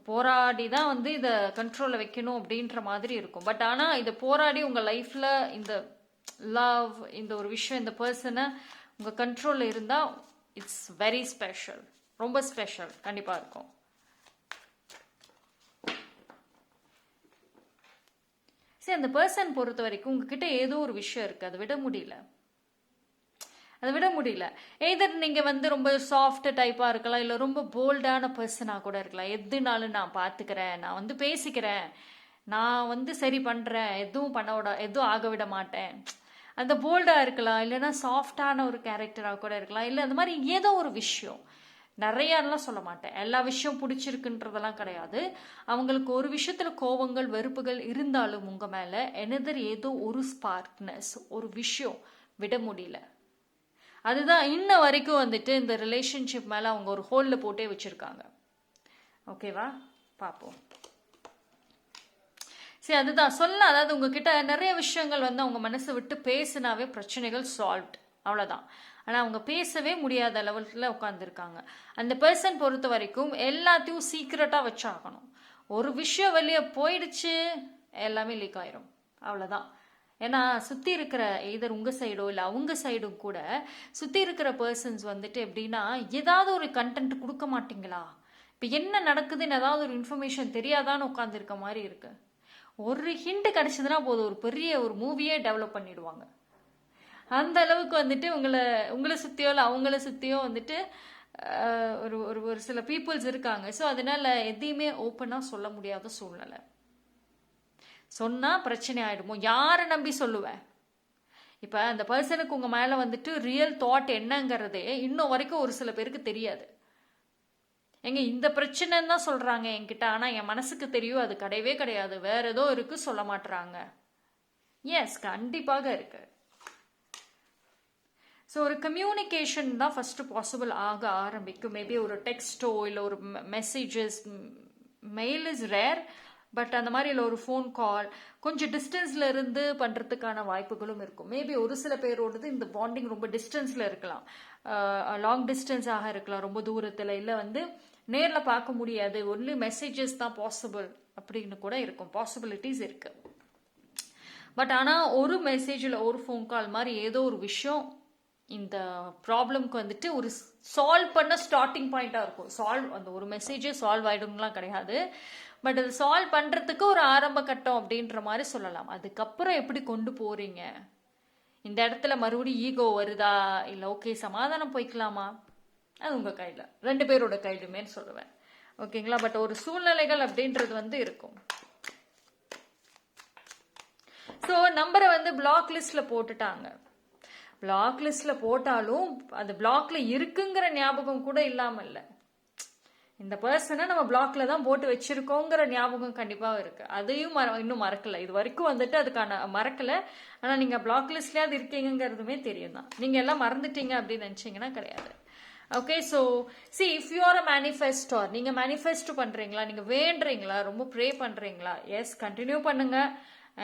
Speaker 1: போராடி தான் வந்து இதை கண்ட்ரோலில் வைக்கணும் அப்படின்ற மாதிரி இருக்கும். பட் ஆனால் இதை போராடி உங்கள் லைஃப்பில் இந்த லவ், இந்த ஒரு விஷயம், இந்த பர்சனை உங்கள் கண்ட்ரோலில் இருந்தால் இட்ஸ் வெரி ஸ்பெஷல், ரொம்ப ஸ்பெஷல் கண்டிப்பாக இருக்கும். அந்த பர்சன் பொறுத்த வரைக்கும் உங்ககிட்ட ஏதோ ஒரு விஷயம் இருக்கு, அதை விட முடியல. எதர் நீங்க வந்து ரொம்ப சாஃப்ட் டைப்பா இருக்கலாம், இல்ல ரொம்ப போல்டான பர்சனா கூட இருக்கலாம். எதுனாலும் நான் பாத்துக்கிறேன், நான் வந்து பேசிக்கிறேன், நான் வந்து சரி பண்றேன், எதுவும் ஆக விட மாட்டேன், அந்த போல்டா இருக்கலாம். இல்லைன்னா சாஃப்டான ஒரு கேரக்டரா கூட இருக்கலாம். இல்லை அந்த மாதிரி ஏதோ ஒரு விஷயம், நிறையலாம் சொல்ல மாட்டேன், எல்லா விஷயம் பிடிச்சிருக்குன்றதெல்லாம் கிடையாது. அவங்களுக்கு ஒரு விஷயத்துல கோபங்கள் வெறுப்புகள் இருந்தாலும் உங்க மேல எனதர் ஏதோ ஒரு ஸ்பார்க்னஸ், ஒரு விஷயம் விட முடியல. அதுதான் இன்ன வரைக்கும் வந்துட்டு இந்த ரிலேஷன்ஷிப் மேல அவங்க ஒரு ஹோல்ல போட்டே வச்சிருக்காங்க. ஓகேவா? பார்ப்போம். அதுதான் சொல்ல, அதாவது உங்ககிட்ட நிறைய விஷயங்கள் வந்து அவங்க மனசை விட்டு பேசினாவே பிரச்சனைகள் சால்வ்ட், அவ்வளவுதான். ஆனால் அவங்க பேசவே முடியாத லெவலில் உட்காந்துருக்காங்க. அந்த பர்சன் பொறுத்த வரைக்கும் எல்லாத்தையும் சீக்ரெட்டாக வச்சாகணும். ஒரு விஷயம் வெளியே போயிடுச்சு எல்லாமே லீக் ஆயிரும், அவ்வளோதான். ஏன்னா சுற்றி இருக்கிற எதர் உங்கள் சைடோ இல்லை அவங்க சைடும் கூட சுற்றி இருக்கிற பர்சன்ஸ் வந்துட்டு எப்படின்னா ஏதாவது ஒரு கண்டென்ட் கொடுக்க மாட்டீங்களா, இப்போ என்ன நடக்குதுன்னு ஏதாவது ஒரு இன்ஃபர்மேஷன் தெரியாதான்னு உட்காந்துருக்க மாதிரி இருக்கு. ஒரு ஹிண்ட் கிடைச்சதுன்னா போதும், ஒரு பெரிய ஒரு மூவியே டெவலப் பண்ணிடுவாங்க. அந்த அளவுக்கு வந்துட்டு உங்களை சுற்றியோ இல்லை அவங்கள சுற்றியோ வந்துட்டு ஒரு சில பீப்புள்ஸ் இருக்காங்க. ஸோ அதனால எதையுமே ஓப்பனாக சொல்ல முடியாத சூழ்நிலை. சொன்னால் பிரச்சனை ஆகிடுமோ, யாரை நம்பி சொல்லுவேன்? இப்போ அந்த பர்சனுக்கு உங்கள் மேலே வந்துட்டு ரியல் தாட் என்னங்கிறதே இன்னும் வரைக்கும் ஒரு சில பேருக்கு தெரியாது. எங்க இந்த பிரச்சனைன்னு தான் சொல்கிறாங்க என்கிட்ட, ஆனால் என் மனசுக்கு தெரியும் அது கிடையவே கிடையாது, வேற ஏதோ இருக்கு, சொல்ல மாட்டுறாங்க. எஸ், கண்டிப்பாக இருக்கு. ஸோ ஒரு கம்யூனிகேஷன் தான் ஃபஸ்ட்டு பாசிபிள் ஆக ஆரம்பிக்கும். மேபி ஒரு டெக்ஸ்டோ இல்லை ஒரு messages, mail is rare, but அந்த மாதிரி இல்லை ஒரு ஃபோன் கால், கொஞ்சம் டிஸ்டன்ஸில் இருந்து பண்ணுறதுக்கான வாய்ப்புகளும் இருக்கும். மேபி ஒரு சில பேரோடது இந்த பாண்டிங் ரொம்ப டிஸ்டன்ஸில் இருக்கலாம், லாங் டிஸ்டன்ஸாக இருக்கலாம், ரொம்ப தூரத்தில், இல்லை வந்து நேரில் பார்க்க முடியாது, ஒன்லி மெசேஜஸ் தான் பாசிபிள் அப்படின்னு கூட இருக்கும், பாசிபிலிட்டிஸ் இருக்கு. பட் ஆனால் ஒரு மெசேஜில் ஒரு ஃபோன் கால் மாதிரி ஏதோ ஒரு விஷயம் இந்த ப்ராப்ளம்க்கு வந்துட்டு ஒரு சால்வ் பண்ண ஸ்டார்டிங் பாயிண்டாக இருக்கும். அந்த ஒரு மெசேஜே சால்வ் ஆகிடும்லாம் கிடையாது, பட் அது சால்வ் பண்ணுறதுக்கு ஒரு ஆரம்ப கட்டம் அப்படின்ற மாதிரி சொல்லலாம். அதுக்கப்புறம் எப்படி கொண்டு போகிறீங்க, இந்த இடத்துல மறுபடியும் ஈகோ வருதா, இல்லை ஓகே சமாதானம் போய்க்கலாமா, அது உங்கள் கையில், ரெண்டு பேரோட கையிலுமே சொல்லுவேன். ஓகேங்களா? பட் ஒரு சூழ்நிலைகள் அப்படின்றது வந்து இருக்கும். ஸோ நம்பரை வந்து பிளாக் லிஸ்ட்டில் போட்டுட்டாங்க. பிளாக் லிஸ்ட்டில் போட்டாலும் அது பிளாக்ல இருக்குங்கிற ஞாபகம் கூட இல்லாமல் இல்லை. இந்த பர்சனை நம்ம பிளாக்ல தான் போட்டு வச்சிருக்கோங்கிற ஞாபகம் கண்டிப்பாக இருக்கு. அதையும் இன்னும் மறக்கல, இது வரைக்கும் வந்துட்டு அதுக்கான மறக்கல. ஆனால் நீங்கள் பிளாக் லிஸ்ட்லயாவது இருக்கீங்கிறதுமே தெரியும் தான். நீங்கள் எல்லாம் மறந்துட்டீங்க அப்படின்னு நினச்சிங்கன்னா கிடையாது. Okay, so if you are a manifester, நீங்கள் மேனிஃபெஸ்ட் பண்ணுறீங்களா, நீங்கள் வேண்டுறீங்களா, ரொம்ப ப்ரே பண்ணுறீங்களா, எஸ் கண்டினியூ பண்ணுங்க.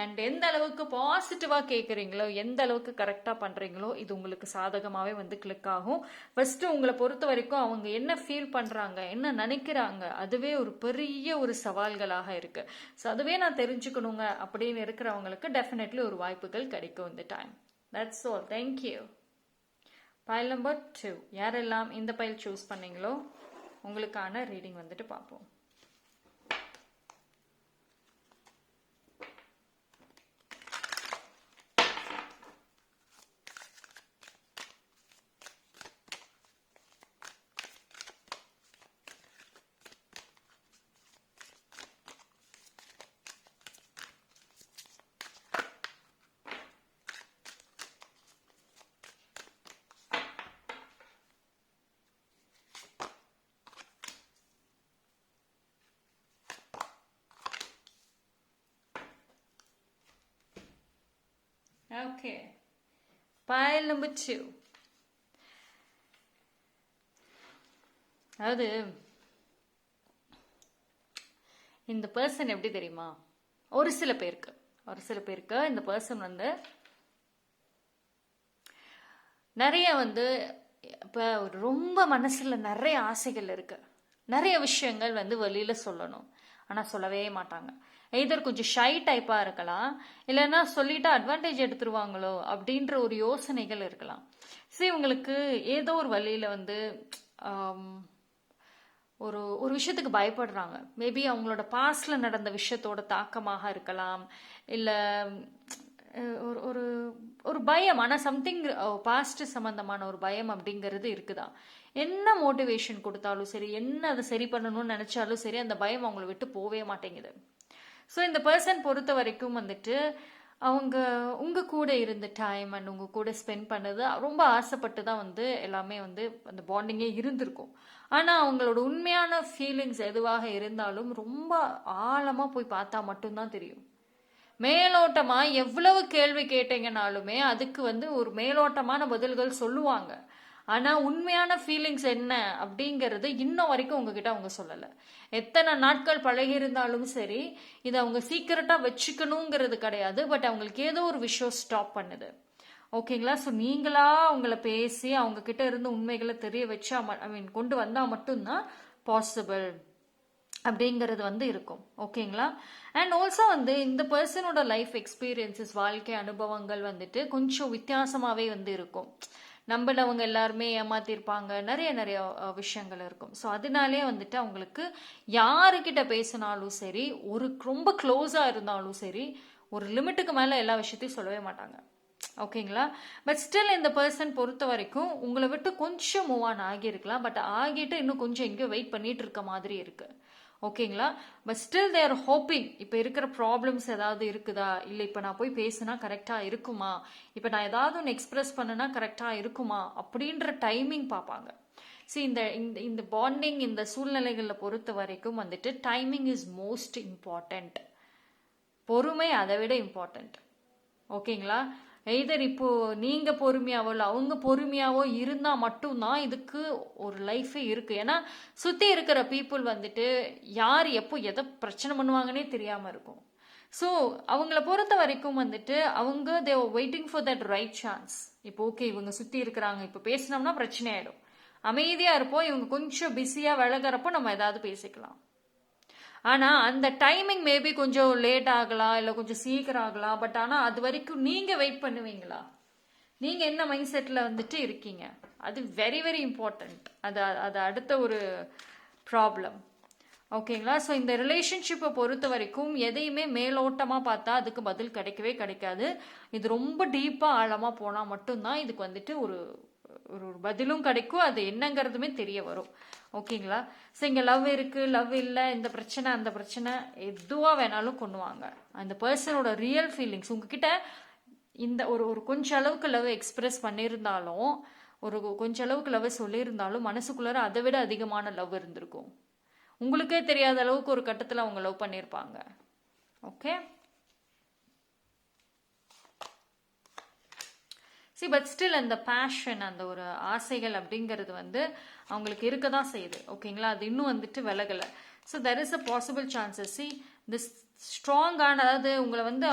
Speaker 1: அண்ட் எந்த அளவுக்கு பாசிட்டிவாக கேட்குறீங்களோ, எந்த அளவுக்கு கரெக்டாக பண்ணுறீங்களோ, இது உங்களுக்கு சாதகமாகவே வந்து கிளிக் ஆகும். ஃபஸ்ட்டு உங்களை பொறுத்த வரைக்கும் அவங்க என்ன ஃபீல் பண்ணுறாங்க, என்ன நினைக்கிறாங்க, அதுவே ஒரு பெரிய ஒரு சவால்களாக இருக்குது. ஸோ அதுவே நான் தெரிஞ்சுக்கணுங்க அப்படின்னு இருக்கிறவங்களுக்கு டெஃபினெட்லி ஒரு வாய்ப்புகள் கிடைக்கும் இந்த time. That's all. Thank you. File number 2 யாரெல்லாம் இந்த பைல் சூஸ் பண்ணீங்களோ உங்களுக்கான ரீடிங் வந்துட்டு பார்ப்போம். Okay. Pile number 2. அதாவது இந்த பர்சன் எப்படி தெரியுமா, ஒரு சில பேருக்கு இந்த பர்சன் வந்து நிறைய வந்து இப்போ ரொம்ப மனசுல நிறைய ஆசைகள் இருக்கு, நிறைய விஷயங்கள் வந்து வெளியில சொல்லணும், ஆனா சொல்லவே மாட்டாங்க. எதர் கொஞ்சம் ஷை டைப்பாக இருக்கலாம், இல்லைன்னா சொல்லிட்டா அட்வான்டேஜ் எடுத்துருவாங்களோ அப்படின்ற ஒரு யோசனைகள் இருக்கலாம். சரி, உங்களுக்கு ஏதோ ஒரு வழியில் வந்து ஒரு ஒரு விஷயத்துக்கு பயப்படுறாங்க. மேபி அவங்களோட பாஸ்டில் நடந்த விஷயத்தோட தாக்கமாக இருக்கலாம், இல்லை ஒரு ஒரு ஒரு பயம், ஆனால் சம்திங் பாஸ்ட் சம்மந்தமான ஒரு பயம் அப்படிங்கிறது இருக்குதா. என்ன மோட்டிவேஷன் கொடுத்தாலும் சரி, என்ன அதை சரி பண்ணணும்னு நினச்சாலும் சரி, அந்த பயம் அவங்கள விட்டு போவே மாட்டேங்குது. ஸோ இந்த பர்சன் பொறுத்த வரைக்கும் வந்துட்டு அவங்க உங்கள் கூட இருந்த டைம் அண்ட் உங்கள் கூட ஸ்பெண்ட் பண்ணது ரொம்ப ஆசைப்பட்டு தான் வந்து எல்லாமே வந்து அந்த பாண்டிங்கே இருந்திருக்கும். ஆனால் அவங்களோட உண்மையான ஃபீலிங்ஸ் எதுவாக இருந்தாலும் ரொம்ப ஆழமாக போய் பார்த்தா மட்டும்தான் தெரியும். மேலோட்டமாக எவ்வளவு கேள்வி கேட்டீங்கனாலுமே அதுக்கு வந்து ஒரு மேலோட்டமான பதில்கள் சொல்லுவாங்க. ஆனால் உண்மையான ஃபீலிங்ஸ் என்ன அப்படிங்கிறது இன்னும் வரைக்கும் உங்ககிட்ட அவங்க சொல்லலை. எத்தனை நாட்கள் பழகி இருந்தாலும் சரி, இதை அவங்க சீக்கிரட்டாக வச்சுக்கணுங்கிறது கிடையாது. பட் அவங்களுக்கு ஏதோ ஒரு விஷயம் ஸ்டாப் பண்ணுது. ஓகேங்களா? ஸோ நீங்களா அவங்கள பேசி அவங்க கிட்ட இருந்து உண்மைகளை தெரிய வச்சா கொண்டு வந்தால் மட்டும்தான் பாசிபிள் அப்படிங்கிறது வந்து இருக்கும். ஓகேங்களா? அண்ட் ஆல்சோ வந்து இந்த பர்சனோட லைஃப் எக்ஸ்பீரியன்சஸ், வாழ்க்கை அனுபவங்கள் வந்துட்டு கொஞ்சம் வித்தியாசமாகவே வந்து இருக்கும். நம்பினவங்க எல்லாருமே ஏமாத்திருப்பாங்க, நிறைய நிறைய விஷயங்கள் இருக்கும். ஸோ அதனாலே வந்துட்டு அவங்களுக்கு யாருக்கிட்ட பேசினாலும் சரி, ஒரு ரொம்ப க்ளோஸாக இருந்தாலும் சரி, ஒரு லிமிட்டுக்கு மேலே எல்லா விஷயத்தையும் சொல்லவே மாட்டாங்க. ஓகேங்களா? பட் ஸ்டில் இந்த பர்சன் பொறுத்த வரைக்கும் உங்களை விட்டு கொஞ்சம் மூவ் ஆன் ஆகியிருக்கலாம். பட் ஆகிட்டு இன்னும் கொஞ்சம் எங்கேயோ வெயிட் பண்ணிட்டு இருக்க மாதிரி இருக்கு. ஓகேங்களா? But still there hoping. இப்போ இருக்கிற ப்ராப்ளம்ஸ் ஏதாவது இருக்குதா, இல்லை இப்போ நான் போய் பேசினா கரெக்டாக இருக்குமா, இப்போ நான் ஏதாவது ஒன்று எக்ஸ்பிரஸ் பண்ணனா கரெக்டாக இருக்குமா அப்படின்ற டைமிங் பார்ப்பாங்க. ஸோ இந்த பாண்டிங், இந்த சூழ்நிலைகளில் பொறுத்த வரைக்கும் வந்துட்டு டைமிங் இஸ் மோஸ்ட் இம்பார்ட்டண்ட். பொறுமை அதை விட இம்பார்ட்டண்ட். ஓகேங்களா? எய்தர் இப்போ நீங்க பொறுமையாவோ இல்லை அவங்க பொறுமையாவோ இருந்தா மட்டும்தான் இதுக்கு ஒரு லைஃபே இருக்கு. ஏன்னா சுத்தி இருக்கிற பீப்புள் வந்துட்டு யார் எப்போ எதை பிரச்சனை பண்ணுவாங்கன்னே தெரியாம இருக்கும். ஸோ அவங்கள பொறுத்த வரைக்கும் வந்துட்டு அவங்க தே waiting for that right chance. இப்போ ஓகே இவங்க சுத்தி இருக்கிறாங்க, இப்போ பேசினோம்னா பிரச்சனை ஆயிடும், அமைதியா இருப்போம், இவங்க கொஞ்சம் பிஸியா விலகிறப்போ நம்ம ஏதாவது பேசிக்கலாம். ஆனால் அந்த டைமிங் மேபி கொஞ்சம் லேட் ஆகலாம், இல்லை கொஞ்சம் சீக்கிரம் ஆகலாம். பட் ஆனால் அது வரைக்கும் நீங்கள் வெயிட் பண்ணுவீங்களா? நீங்கள் என்ன மைண்ட் செட்டில் வந்துட்டு இருக்கீங்க? அது வெரி வெரி இம்பார்ட்டண்ட். அது அடுத்த ஒரு ப்ராப்ளம். ஓகேங்களா? ஸோ இந்த ரிலேஷன்ஷிப்பை பொறுத்த வரைக்கும் எதையுமே மேலோட்டமாக பார்த்தா அதுக்கு பதில் கிடைக்கவே கிடைக்காது. இது ரொம்ப டீப்பாக ஆழமாக போனால் மட்டும்தான் இதுக்கு வந்துட்டு ஒரு ஒரு பதிலும் கிடைக்கும், அது என்னங்கிறதுமே தெரிய வரும். ஓகேங்களா? ஸோ இங்கே லவ் இருக்கு, லவ் இல்லை, இந்த பிரச்சனை அந்த பிரச்சனை எதுவாக வேணாலும் கொண்டு வாங்க. அந்த பர்சனோட ரியல் ஃபீலிங்ஸ் உங்ககிட்ட இந்த ஒரு கொஞ்சம் அளவுக்கு லவ் எக்ஸ்பிரஸ் பண்ணியிருந்தாலும், ஒரு கொஞ்சம் அளவுக்கு லவ் சொல்லியிருந்தாலும் மனசுக்குள்ளார அதை விட அதிகமான லவ் இருந்திருக்கும். உங்களுக்கே தெரியாத அளவுக்கு ஒரு கட்டத்தில் அவங்க லவ் பண்ணியிருப்பாங்க. ஓகே? சி பட் ஸ்டில் அந்த பேஷன், அந்த ஒரு ஆசைகள் அப்படிங்கிறது வந்து அவங்களுக்கு இருக்க தான் செய்யுது. ஓகேங்களா? அது இன்னும் வந்துட்டு விலகலை. So there is a possible chances. C இந்த ஸ்ட்ராங்கான, அதாவது உங்களை வந்து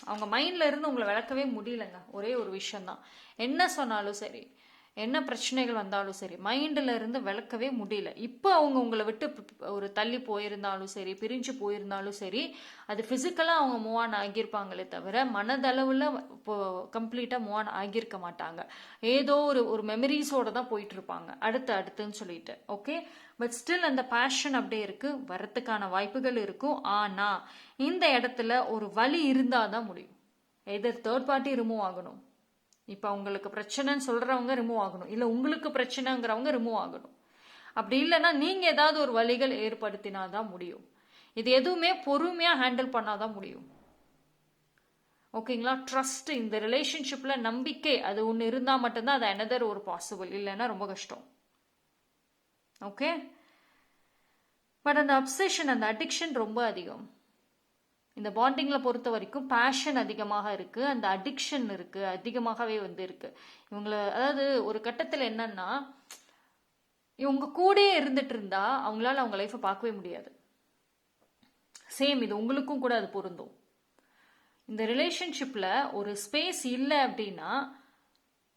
Speaker 1: அவங்க மைண்ட்ல இருந்து உங்களை விளக்கவே முடியலங்க. ஒரே ஒரு விஷயம்தான், என்ன சொன்னாலும் சரி, என்ன பிரச்சனைகள் வந்தாலும் சரி, மைண்டில் இருந்து விளக்கவே முடியல. இப்போ அவங்க உங்களை விட்டு ஒரு தள்ளி போயிருந்தாலும் சரி, பிரிஞ்சு போயிருந்தாலும் சரி, அது ஃபிசிக்கலாக அவங்க மூவ் ஆன் ஆகியிருப்பாங்களே தவிர மனதளவில் இப்போ கம்ப்ளீட்டாக மூவ் ஆன் ஆகியிருக்க மாட்டாங்க. ஏதோ ஒரு மெமரிஸோடு தான் போயிட்டு இருப்பாங்க அடுத்துன்னு சொல்லிட்டு. ஓகே, பட் ஸ்டில் அந்த பேஷன் அப்படியே இருக்கு, வரத்துக்கான வாய்ப்புகள் இருக்கும். ஆனால் இந்த இடத்துல ஒரு வழி இருந்தால் தான் முடியும். எதர் தேர்ட் பார்ட்டி ரிமூவ் ஆகணும். இப்போ உங்களுக்கு பிரச்சனைன்னு சொல்றவங்க ரிமூவ் ஆகணும், இல்லை உங்களுக்கு பிரச்சனைங்கிறவங்க ரிமூவ் ஆகணும். அப்படி இல்லைன்னா நீங்க ஏதாவது ஒரு வழிகள் ஏற்படுத்தினாதான் முடியும். இது எதுவுமே பொறுமையா ஹேண்டில் பண்ணாதான் முடியும். ஓகேங்களா? ட்ரஸ்ட், இந்த ரிலேஷன்ஷிப்ல நம்பிக்கை, அது ஒன்று இருந்தா மட்டும்தான் அது another ஒரு பாசிபிள், இல்லைன்னா ரொம்ப கஷ்டம். ஓகே, பட் அந்த அப்சஷன், அந்த அடிக்ஷன் ரொம்ப அதிகம். இந்த பாண்டிங்ல பொறுத்த வரைக்கும் பேஷன் அதிகமாக இருக்கு, அந்த அடிக்ஷன் இருக்கு, அதிகமாகவே வந்து இருக்கு இவங்கள. அதாவது ஒரு கட்டத்தில் என்னன்னா, இவங்க கூடயே இருந்துட்டு இருந்தா அவங்களால அவங்க லைஃப்பை பார்க்கவே முடியாது. சேம் இது உங்களுக்கும் கூட அது பொருந்தும். இந்த ரிலேஷன்ஷிப்ல ஒரு ஸ்பேஸ் இல்லை அப்படின்னா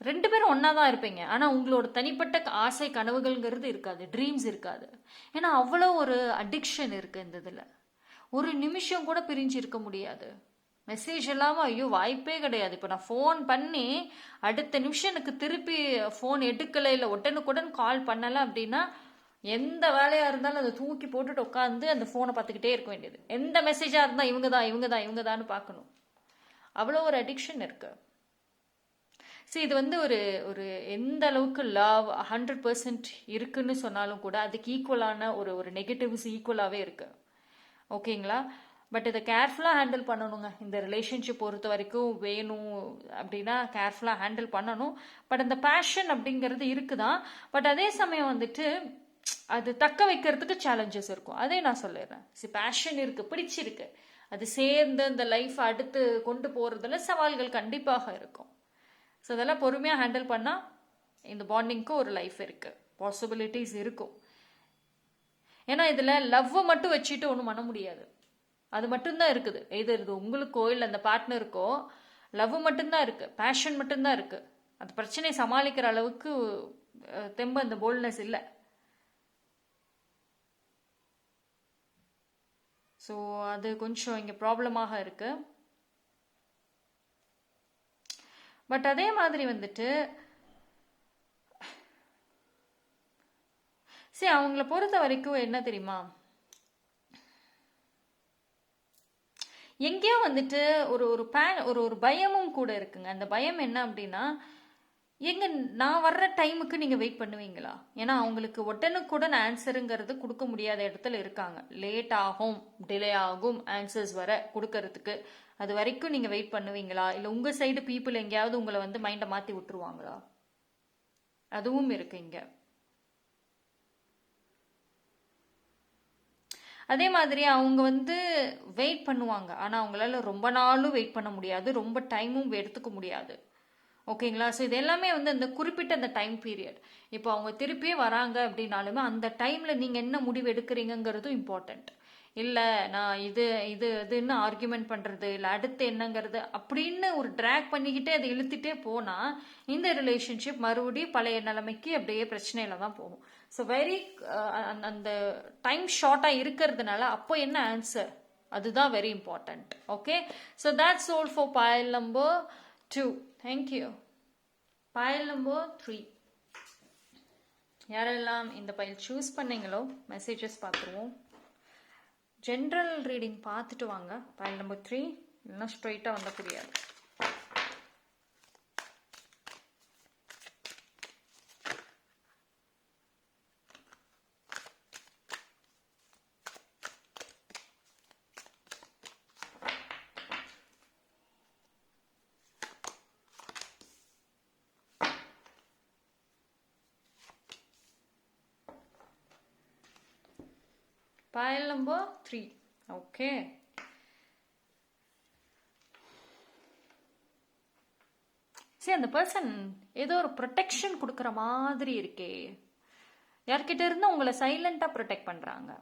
Speaker 1: ரெண்டு பேரும் ஒன்னா தான் இருப்பீங்க, ஆனா உங்களோட தனிப்பட்ட ஆசை கனவுகள்ங்கிறது இருக்காது, ட்ரீம்ஸ் இருக்காது. ஏன்னா அவ்வளோ ஒரு அடிக்ஷன் இருக்கு இந்த இதுல. ஒரு நிமிஷம் கூட பிரிஞ்சு இருக்க முடியாது. மெசேஜ் இல்லாமல் ஐயோ வாய்ப்பே கிடையாது. இப்போ நான் ஃபோன் பண்ணி அடுத்த நிமிஷம் எனக்கு திருப்பி ஃபோன் எடுக்கலை, இல்லை உடனுக்குடன் கால் பண்ணலை அப்படின்னா எந்த வேலையாக இருந்தாலும் அதை தூக்கி போட்டுட்டு உட்காந்து அந்த ஃபோனை பார்த்துக்கிட்டே இருக்க வேண்டியது. எந்த மெசேஜாக இருந்தால் இவங்க தான் பார்க்கணும். அவ்வளோ ஒரு அடிக்ஷன் இருக்கு. சரி, இது வந்து ஒரு எந்த அளவுக்கு லவ் 100% இருக்குன்னு சொன்னாலும் கூட அதுக்கு ஈக்குவலான ஒரு நெகட்டிவ்ஸ் ஈக்குவலாகவே இருக்கு. ஓகேங்களா? பட் இதை கேர்ஃபுல்லாக ஹேண்டில் பண்ணணுங்க. இந்த ரிலேஷன்ஷிப் பொறுத்த வரைக்கும் வேணும் அப்படின்னா கேர்ஃபுல்லாக ஹேண்டில் பண்ணணும். பட் அந்த பேஷன் அப்படிங்கிறது இருக்குதான். பட் அதே சமயம் வந்துட்டு அது தக்க வைக்கிறதுக்கு சேலஞ்சஸ் இருக்கும். அதே நான் சொல்லிடுறேன். பேஷன் இருக்கு, பிடிச்சிருக்கு, அது சேர்ந்து இந்த லைஃப் அடுத்து கொண்டு போறதுல சவால்கள் கண்டிப்பாக இருக்கும். ஸோ அதெல்லாம் பொறுமையாக ஹேண்டில் பண்ணால் இந்த பாண்டிங்க்கு ஒரு லைஃப் இருக்கு, பாசிபிலிட்டிஸ் இருக்கும். ஏன்னா இதில் லவ்வை மட்டும் வச்சுட்டு ஒன்றும் பண்ண முடியாது. அது மட்டும்தான் இருக்குது. எது இது உங்களுக்கோ இல்லை அந்த பார்ட்னருக்கோ லவ் மட்டும்தான் இருக்கு, பேஷன் மட்டும்தான் இருக்கு. அந்த பிரச்சனையை சமாளிக்கிற அளவுக்கு தெம்பு, அந்த போல்ட்னஸ் இல்லை. ஸோ அது கொஞ்சம் இங்கே ப்ராப்ளமாக இருக்கு. பட் அதே மாதிரி வந்துட்டு சரி, அவங்கள பொறுத்த வரைக்கும் என்ன தெரியுமா, எங்கேயோ வந்துட்டு ஒரு பயமும் கூட இருக்குங்க. அந்த பயம் என்ன அப்படின்னா, எங்க நான் வர்ற டைமுக்கு நீங்க வெயிட் பண்ணுவீங்களா? ஏன்னா அவங்களுக்கு உடனுக்குடன் ஆன்சருங்கிறது கொடுக்க முடியாத இடத்துல இருக்காங்க. லேட் ஆகும், டிலே ஆகும் ஆன்சர்ஸ் வர கொடுக்கறதுக்கு. அது வரைக்கும் நீங்க வெயிட் பண்ணுவீங்களா? இல்லை உங்க சைடு பீப்புள் எங்கேயாவது உங்களை வந்து மைண்டை மாத்தி விட்டுருவாங்களா? அதுவும் இருக்கு இங்க. அதே மாதிரி அவங்க வந்து வெயிட் பண்ணுவாங்க, ஆனால் அவங்களால ரொம்ப நாளும் வெயிட் பண்ண முடியாது, ரொம்ப டைமும் எடுத்துக்க முடியாது. ஓகேங்களா? ஸோ இது எல்லாமே வந்து அந்த குறிப்பிட்ட அந்த டைம் பீரியட். இப்போ அவங்க திருப்பியே வராங்க அப்படின்னாலுமே அந்த டைமில் நீங்கள் என்ன முடிவு எடுக்கிறீங்கிறதும் இம்பார்ட்டண்ட். இல்லை நான் இதுன்னு ஆர்கியூமெண்ட் பண்ணுறது, இல்லை அடுத்து என்னங்கிறது அப்படின்னு ஒரு ட்ராக் பண்ணிக்கிட்டே அதை இழுத்துட்டே போனால் இந்த ரிலேஷன்ஷிப் மறுபடியும் பழைய நிலைமைக்கு அப்படியே பிரச்சனையில தான் போகும். ஸோ அந்த டைம் ஷார்ட்டாக இருக்கிறதுனால அப்போ என்ன ஆன்சர், அதுதான் very important. Okay, so that's all for pile number 2. Thank you. pile number 3. யாரெல்லாம் இந்த பைல் சூஸ் பண்ணீங்களோ மெசேஜஸ் பார்த்துருவோம். ஜென்ரல் ரீடிங் பார்த்துட்டு வாங்க pile number 3, இல்லைன்னா ஸ்ட்ரெயிட்டாக வந்த புரியாது. pile number 3. ஓகே, சரி, அந்த பர்சன் ஏதோ ஒரு ப்ரொடெக்ஷன் கொடுக்குற மாதிரி இருக்கே. யார்கிட்ட இருந்து உங்களை சைலண்டா ப்ரொடெக்ட் பண்றாங்க.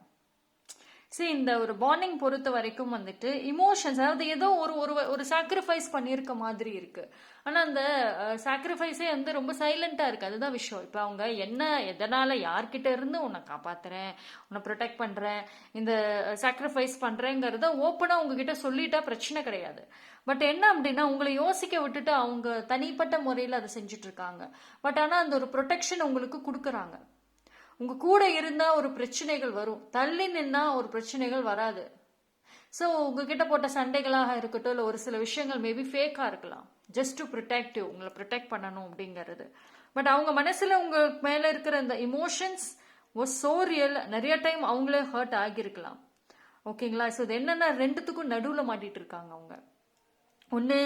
Speaker 1: சரி, இந்த ஒரு பாண்டிங் பொறுத்த வரைக்கும் வந்துட்டு இமோஷன்ஸ், அதாவது ஏதோ ஒரு ஒரு ஒரு சாக்ரிஃபைஸ் பண்ணியிருக்க மாதிரி இருக்கு. ஆனா அந்த சாக்ரிஃபைஸே வந்து ரொம்ப சைலண்டா இருக்கு. அதுதான் விஷயம். இப்போ அவங்க என்ன, எதனால, யார்கிட்ட இருந்து உன்னை காப்பாத்துறேன், உன்னை ப்ரொடெக்ட் பண்றேன், இந்த சாக்ரிஃபைஸ் பண்றேங்கிறத ஓப்பனா உங்ககிட்ட சொல்லிட்டா பிரச்சனை கிடையாது. பட் என்ன அப்படின்னா, உங்களை யோசிக்க விட்டுட்டு அவங்க தனிப்பட்ட முறையில் அதை செஞ்சுட்டு இருக்காங்க. பட் ஆனா அந்த ஒரு ப்ரொடெக்ஷன் உங்களுக்கு கொடுக்குறாங்க. உங்க கூட இருந்தா ஒரு பிரச்சனைகள் வரும், தள்ளி நின்னா ஒரு பிரச்சனைகள் வராது. ஸோ உங்ககிட்ட போட்ட சண்டைகளாக இருக்கட்டும், இல்லை ஒரு சில விஷயங்கள் மேபி ஃபேக்காக இருக்கலாம், ஜஸ்ட் டு ப்ரொடெக்ட் யூ, உங்களை ப்ரொடெக்ட் பண்ணணும் அப்படிங்கிறது. பட் அவங்க மனசுல உங்க மேல இருக்கிற இந்த இமோஷன்ஸ் வாஸ் சோ ரியல். நிறைய டைம் அவங்களே ஹர்ட் ஆகியிருக்கலாம். ஓகேங்களா? ஸோ இது என்னன்னா, ரெண்டுத்துக்கும் நடுவில் மாட்டிட்டு இருக்காங்க அவங்க. ஒன்று,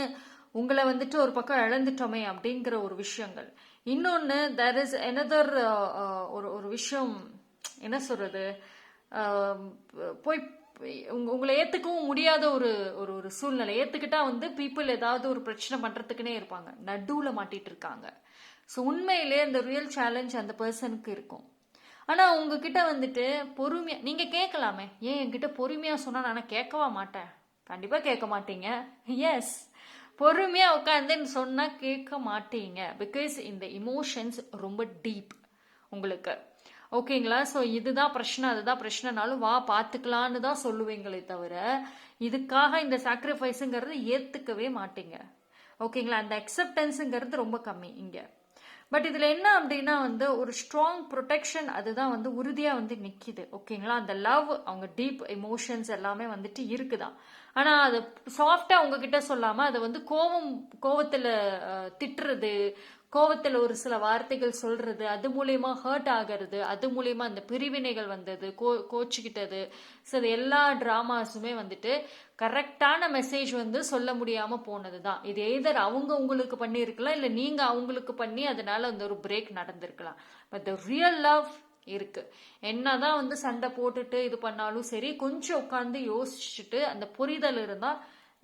Speaker 1: உங்களை வந்துட்டு ஒரு பக்கம் இழந்துட்டோமே அப்படிங்கிற ஒரு விஷயங்கள். இன்னொன்று, தேர் இஸ் எனதர் ஒரு ஒரு விஷயம், என்ன சொல்றது, போய் உங்களை ஏத்துக்கவும் முடியாத ஒரு ஒரு ஒரு சூழ்நிலை. ஏத்துக்கிட்டா வந்து பீப்புள் ஏதாவது ஒரு பிரச்சனை பண்றதுக்குன்னே இருப்பாங்க, நடுவுல மாட்டிட்டு இருக்காங்க. ஸோ உண்மையிலே அந்த ரியல் சேலஞ்ச் அந்த பர்சனுக்கு இருக்கும். ஆனா உங்ககிட்ட வந்துட்டு பொறுமையா நீங்க கேட்கலாமே, ஏன் என்கிட்ட பொறுமையா சொன்னா நான் கேட்கவா மாட்டேன்? கண்டிப்பா கேட்க மாட்டீங்க. எஸ், பொறுமையா உட்காந்து சொன்னா கேட்க மாட்டீங்க. பிகாஸ் இந்த இமோஷன்ஸ் ரொம்ப டீப் உங்களுக்கு. ஓகேங்களா? ஸோ இதுதான் பிரச்சனை, அதுதான் பிரச்சனைனாலும் வா பார்த்துக்கலான்னு தான் சொல்லுவீங்களே தவிர, இதுக்காக இந்த சாக்ரிஃபைஸுங்கிறது ஏற்றுக்கவே மாட்டீங்க. ஓகேங்களா? அந்த அக்செப்டன்ஸுங்கிறது ரொம்ப கம்மி இங்கே. பட் இதில் என்ன அப்படின்னா வந்து ஒரு ஸ்ட்ராங் ப்ரொடெக்ஷன், அதுதான் வந்து உறுதியாக வந்து நிற்கிது. ஓகேங்களா? அந்த லவ், அவங்க டீப் எமோஷன்ஸ் எல்லாமே வந்துட்டு இருக்குதான். ஆனால் அது சாஃப்டாக உங்ககிட்ட சொல்லாமல் அதை வந்து கோவத்தில் திட்டுறது, கோவத்தில் ஒரு சில வார்த்தைகள் சொல்றது, அது மூலயமா ஹர்ட் ஆகிறது, அது மூலயமா அந்த பிரிவினைகள் வந்தது, கோச்சிக்கிட்டது. ஸோ இது எல்லா டிராமாஸுமே வந்துட்டு கரெக்டான மெசேஜ் வந்து சொல்ல முடியாம போனது தான். இது எய்தர் அவங்க உங்களுக்கு பண்ணியிருக்கலாம், இல்லை நீங்க அவங்களுக்கு பண்ணி அதனால அந்த ஒரு பிரேக் நடந்திருக்கலாம். பட் த ரியல் லவ் இருக்கு. என்னதான் வந்து சண்டை போட்டுட்டு இது பண்ணாலும் சரி, கொஞ்சம் உட்காந்து யோசிச்சுட்டு அந்த புரிதல் இருந்தா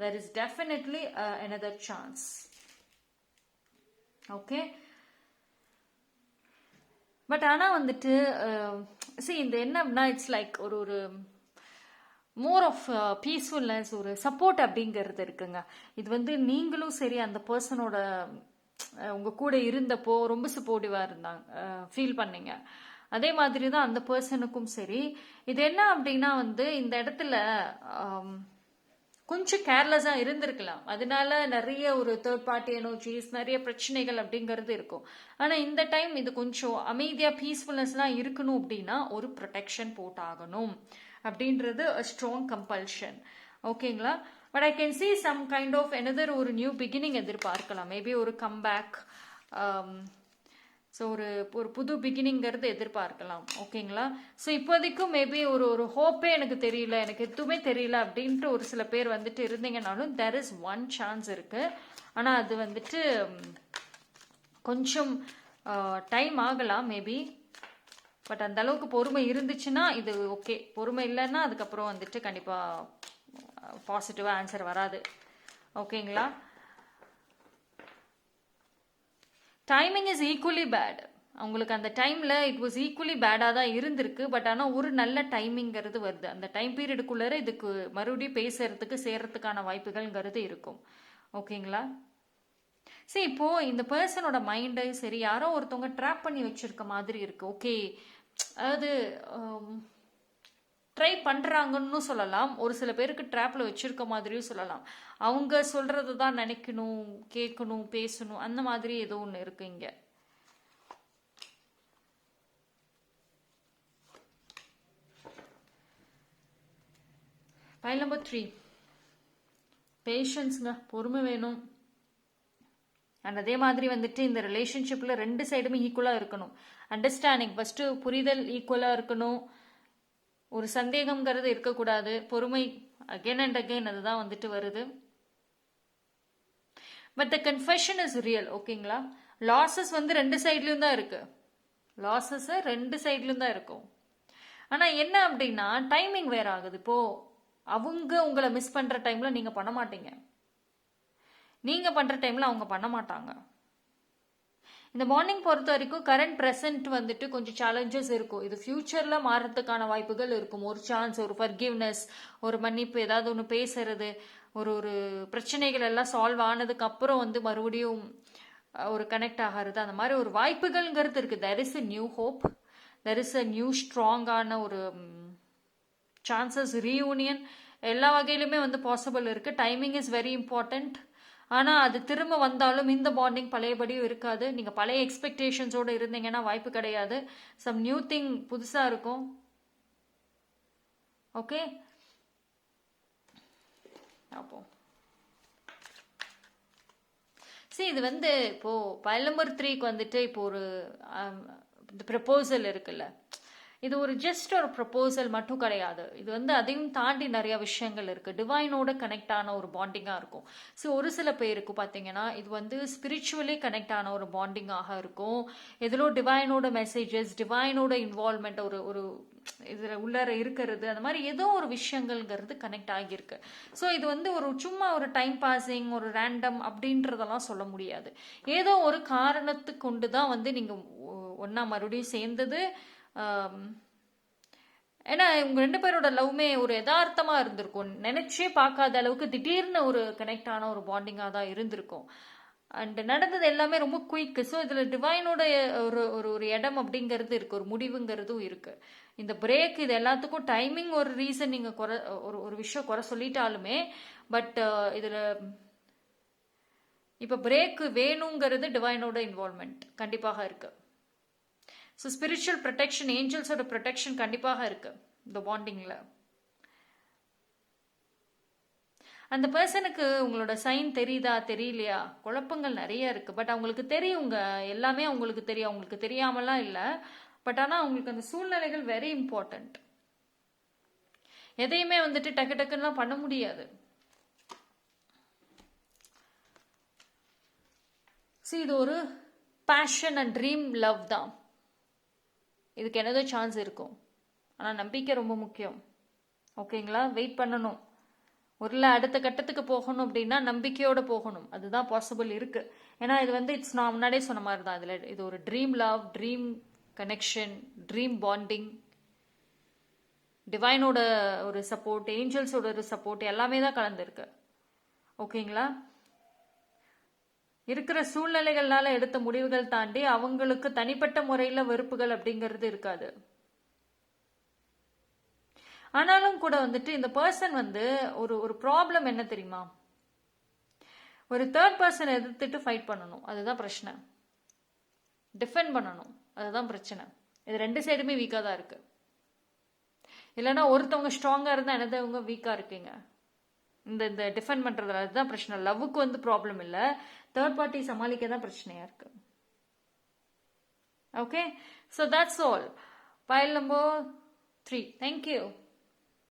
Speaker 1: there is definitely another chance. Okay? But ஆனால் வந்துட்டு இந்த என்ன அப்படின்னா, இட்ஸ் லைக் ஒரு ஒரு மோர் ஆஃப் பீஸ்ஃபுல்னஸ், ஒரு சப்போர்ட் அப்படிங்கிறது இருக்குங்க. இது வந்து நீங்களும் சரி, அந்த பர்சனோட உங்க கூட இருந்தப்போ ரொம்ப சப்போர்ட்டிவாக இருந்தாங்க, ஃபீல் பண்ணீங்க. அதே மாதிரி தான் அந்த பர்சனுக்கும் சரி. இது என்ன அப்படின்னா வந்து இந்த இடத்துல கொஞ்சம் கேர்லெஸ்ஸாக இருந்திருக்கலாம். அதனால நிறைய ஒரு தேர்ட் பார்ட்டி எனர்ஜிஸ், நிறைய பிரச்சனைகள் அப்படிங்கிறது இருக்கும். ஆனால் இந்த டைம் இது கொஞ்சம் அமைதியாக பீஸ்ஃபுல்னஸ்லாம் இருக்கணும் அப்படின்னா ஒரு ப்ரொடெக்ஷன் போட்டாகணும் அப்படின்றது ஸ்ட்ராங் கம்பல்ஷன். ஓகேங்களா? But I can see some kind of another ஒரு நியூ பிகினிங் எதிர்பார்க்கலாம். மேபி ஒரு கம்பேக், ஸோ ஒரு ஒரு புது பிகினிங்கிறது எதிர்பார்க்கலாம். ஓகேங்களா? ஸோ இப்போதைக்கும் மேபி ஒரு ஒரு ஹோப்பே எனக்கு தெரியல, எனக்கு எதுவுமே தெரியல அப்படின்ட்டு ஒரு சில பேர் வந்துட்டு இருந்தீங்கனாலும் தேர் இஸ் ஒன் சான்ஸ் இருக்கு. ஆனால் அது வந்துட்டு கொஞ்சம் டைம் ஆகலாம் மேபி. பட் அந்த அளவுக்கு பொறுமை இருந்துச்சுன்னா இது ஓகே. பொறுமை இல்லைன்னா அதுக்கப்புறம் வந்துட்டு கண்டிப்பாக பாசிட்டிவாக ஆன்சர் வராது. ஓகேங்களா? Timing is equally bad. அவங்களுக்கு அந்த டைமில் இட் வாஸ் ஈக்குவலி பேடாக தான் இருந்திருக்கு. பட் ஆனால் ஒரு நல்ல டைமிங்கிறது வருது. அந்த டைம் பீரியடுக்குள்ளே இதுக்கு மறுபடியும் பேசுறதுக்கு சேர்றதுக்கான வாய்ப்புகள்ங்கிறது இருக்கும். ஓகேங்களா? சரி, இப்போ இந்த பர்சனோட மைண்டை சரி யாரோ ஒருத்தவங்க ட்ராப் பண்ணி வச்சிருக்க மாதிரி இருக்கு. ஓகே, அதாவது ட்ரை பண்ணுறாங்கன்னு சொல்லலாம், ஒரு சில பேருக்கு ட்ராப்பில் வச்சிருக்க மாதிரியும் சொல்லலாம். அவங்க சொல்றது தான் நினைக்கணும், கேட்கணும், பேசணும், அந்த மாதிரி ஏதோ ஒன்று இருக்கு இங்க. பைல் நம்பர் 3, பேஷன்ஸுங்க, பொறுமை வேணும். அண்ட் அதே மாதிரி வந்துட்டு இந்த ரிலேஷன்ஷிப்பில் ரெண்டு சைடுமே ஈக்குவலாக இருக்கணும். அண்டர்ஸ்டாண்டிங் ஃபஸ்ட்டு, புரிதல் ஈக்குவலாக இருக்கணும். ஒரு சந்தேகம்ங்கிறது இருக்கக்கூடாது. பொறுமை அகெயின் அண்ட் அகெயின் அதுதான் வந்துட்டு வருது. But the confession is real. ஓகேங்களா? லாசஸ் வந்து ரெண்டு சைட்லையும் தான் இருக்கு. லாசஸ் ரெண்டு சைட்லையும் தான் இருக்கும். ஆனால் என்ன அப்படின்னா டைமிங் வேற ஆகுது. இப்போ அவங்க உங்களை மிஸ் பண்ணுற டைமில் நீங்கள் பண்ண மாட்டீங்க, நீங்கள் பண்ணுற டைமில் அவங்க பண்ண மாட்டாங்க. இந்த மார்னிங் பொறுத்த வரைக்கும் கரண்ட் ப்ரெசென்ட் வந்துட்டு கொஞ்சம் சேலஞ்சஸ் இருக்கும். இது ஃபியூச்சர்ல மாறதுக்கான வாய்ப்புகள் இருக்கும். ஒரு சான்ஸ், ஒரு ஃபர்கிவ்னஸ், ஒரு மன்னிப்பு, ஏதாவது ஒன்று பேசுறது, ஒரு ஒரு பிரச்சனைகள் எல்லாம் சால்வ் ஆனதுக்கு அப்புறம் வந்து மறுபடியும் ஒரு கனெக்ட் ஆகிறது, அந்த மாதிரி ஒரு வாய்ப்புகள்ங்கிறது இருக்கு. There is a new hope, there is a new ஸ்ட்ராங்கான ஒரு சான்சஸ், ரீயூனியன் எல்லா வகையிலுமே வந்து பாசிபிள் இருக்கு. Timing is very important. ஆனால் அது திரும்ப வந்தாலும் இந்த பாண்டிங் பழையபடியும் இருக்காது. நீங்கள் பழைய எக்ஸ்பெக்டேஷன்ஸோடு இருந்தீங்கன்னா வாய்ப்பு கிடையாது. சம் நியூ திங் புதுசாக இருக்கும். ஓகே, அப்போ சரி, இது வந்து இப்போ பைல் நம்பர் 3க்கு வந்துட்டு இப்போ ஒரு ப்ரப்போசல் இருக்குல்ல, இது ஒரு ஜஸ்ட் ஒரு ப்ரப்போசல் மட்டும் கிடையாது. இது வந்து அதையும் தாண்டி நிறைய விஷயங்கள் இருக்கு. டிவைனோட கனெக்ட் ஆன ஒரு பாண்டிங்கா இருக்கும். ஸோ ஒரு சில பேருக்கு பார்த்தீங்கன்னா இது வந்து ஸ்பிரிச்சுவலி கனெக்ட் ஆன ஒரு பாண்டிங்காக இருக்கும். எதிலோ டிவைனோட மெசேஜஸ், டிவைனோட இன்வால்மெண்ட், ஒரு ஒரு இதில் உள்ளார இருக்கிறது, அந்த மாதிரி ஏதோ ஒரு விஷயங்கள்ங்கிறது கனெக்ட் ஆகியிருக்கு. ஸோ இது வந்து ஒரு சும்மா ஒரு டைம் பாசிங், ஒரு ரேண்டம் அப்படின்றதெல்லாம் சொல்ல முடியாது. ஏதோ ஒரு காரணத்துக்கு கொண்டு தான் வந்து நீங்கள் ஒன்றா மறுபடியும் சேர்ந்தது. ஏன்னா உங்க 2 பேரோட லவ்மே ஒரு யதார்த்தமா இருந்திருக்கும். நினைச்சே பார்க்காத அளவுக்கு திடீர்னு ஒரு கனெக்ட் ஆன ஒரு பாண்டிங்கா தான் இருந்திருக்கும். அண்ட் நடந்தது எல்லாமே ரொம்ப குயிக். ஸோ இதுல டிவைனோட ஒரு ஒரு ஒரு இடம் அப்படிங்கிறது இருக்கு, ஒரு முடிவுங்கிறதும் இருக்கு. இந்த பிரேக், இது எல்லாத்துக்கும் டைமிங் ஒரு ரீசன். நீங்க குறை ஒரு விஷயம் குறை சொல்லிட்டாலுமே, பட் இதுல இப்ப பிரேக் வேணுங்கிறது டிவைனோட இன்வால்மெண்ட் கண்டிப்பாக இருக்கு. ஸோ ஸ்பிரிச்சுவல் ப்ரொடெக்ஷன், ஏஞ்சல்ஸோட ப்ரொடெக்ஷன் கண்டிப்பாக இருக்கு இந்த பாண்டிங்ல. அந்த பர்சனுக்கு உங்களோட சைன் தெரியுதா தெரியலையா, குழப்பங்கள் நிறைய இருக்கு. பட் அவங்களுக்கு தெரியுங்க, எல்லாமே அவங்களுக்கு தெரியும், அவங்களுக்கு தெரியாமலாம் இல்லை. பட் ஆனால் அவங்களுக்கு அந்த சூழ்நிலைகள் வெரி இம்பார்ட்டன்ட். எதையுமே வந்துட்டு டக்கு டக்குன்னுலாம் பண்ண முடியாது. இது ஒரு பேஷன் அண்ட் ட்ரீம் லவ் தான். இதுக்கு என்னதோ சான்ஸ் இருக்கும். ஆனால் நம்பிக்கை ரொம்ப முக்கியம். ஓகேங்களா, வெயிட் பண்ணணும். ஒரு அடுத்த கட்டத்துக்கு போகணும் அப்படின்னா நம்பிக்கையோட போகணும். அதுதான் பாசிபிள் இருக்கு. ஏன்னா இது வந்து இட்ஸ், நான் முன்னாடியே சொன்ன மாதிரி தான், இதில் இது ஒரு dream love, dream connection, dream bonding, டிவைனோட ஒரு சப்போர்ட், ஏஞ்சல்ஸோட ஒரு சப்போர்ட் எல்லாமே தான் கலந்துருக்கு. ஓகேங்களா, இருக்கிற சூழ்நிலைகள்னால எடுத்த முடிவுகள் தாண்டி அவங்களுக்கு தனிப்பட்ட முறையில் வெறுப்புகள் அப்படிங்கிறது இருக்காது. ஆனாலும் கூட வந்துட்டு இந்த பர்சன் வந்து ஒரு ஒரு ப்ராப்ளம் என்ன தெரியுமா, ஒரு தேர்ட் பர்சன் எதிர்த்துட்டு ஃபைட் பண்ணணும், அதுதான் பிரச்சனை. டிஃபெண்ட் பண்ணணும், அதுதான் பிரச்சனை. இது 2 சைடுமே வீக்காக தான் இருக்கு. இல்லைன்னா ஒருத்தவங்க ஸ்ட்ராங்காக இருந்தால் என்னதவங்க வீக்காக இருக்கீங்க. இந்த இந்த டிஃபெண்ட் பண்ணுறதுல அதுதான் பிரச்சனை. லவ்வுக்கு வந்து ப்ராப்ளம் இல்லை, தேர்ட் பார்ட்டி சமாளிக்க தான் பிரச்சனையாக இருக்கு. Okay, so that's all. File number 3. Thank you.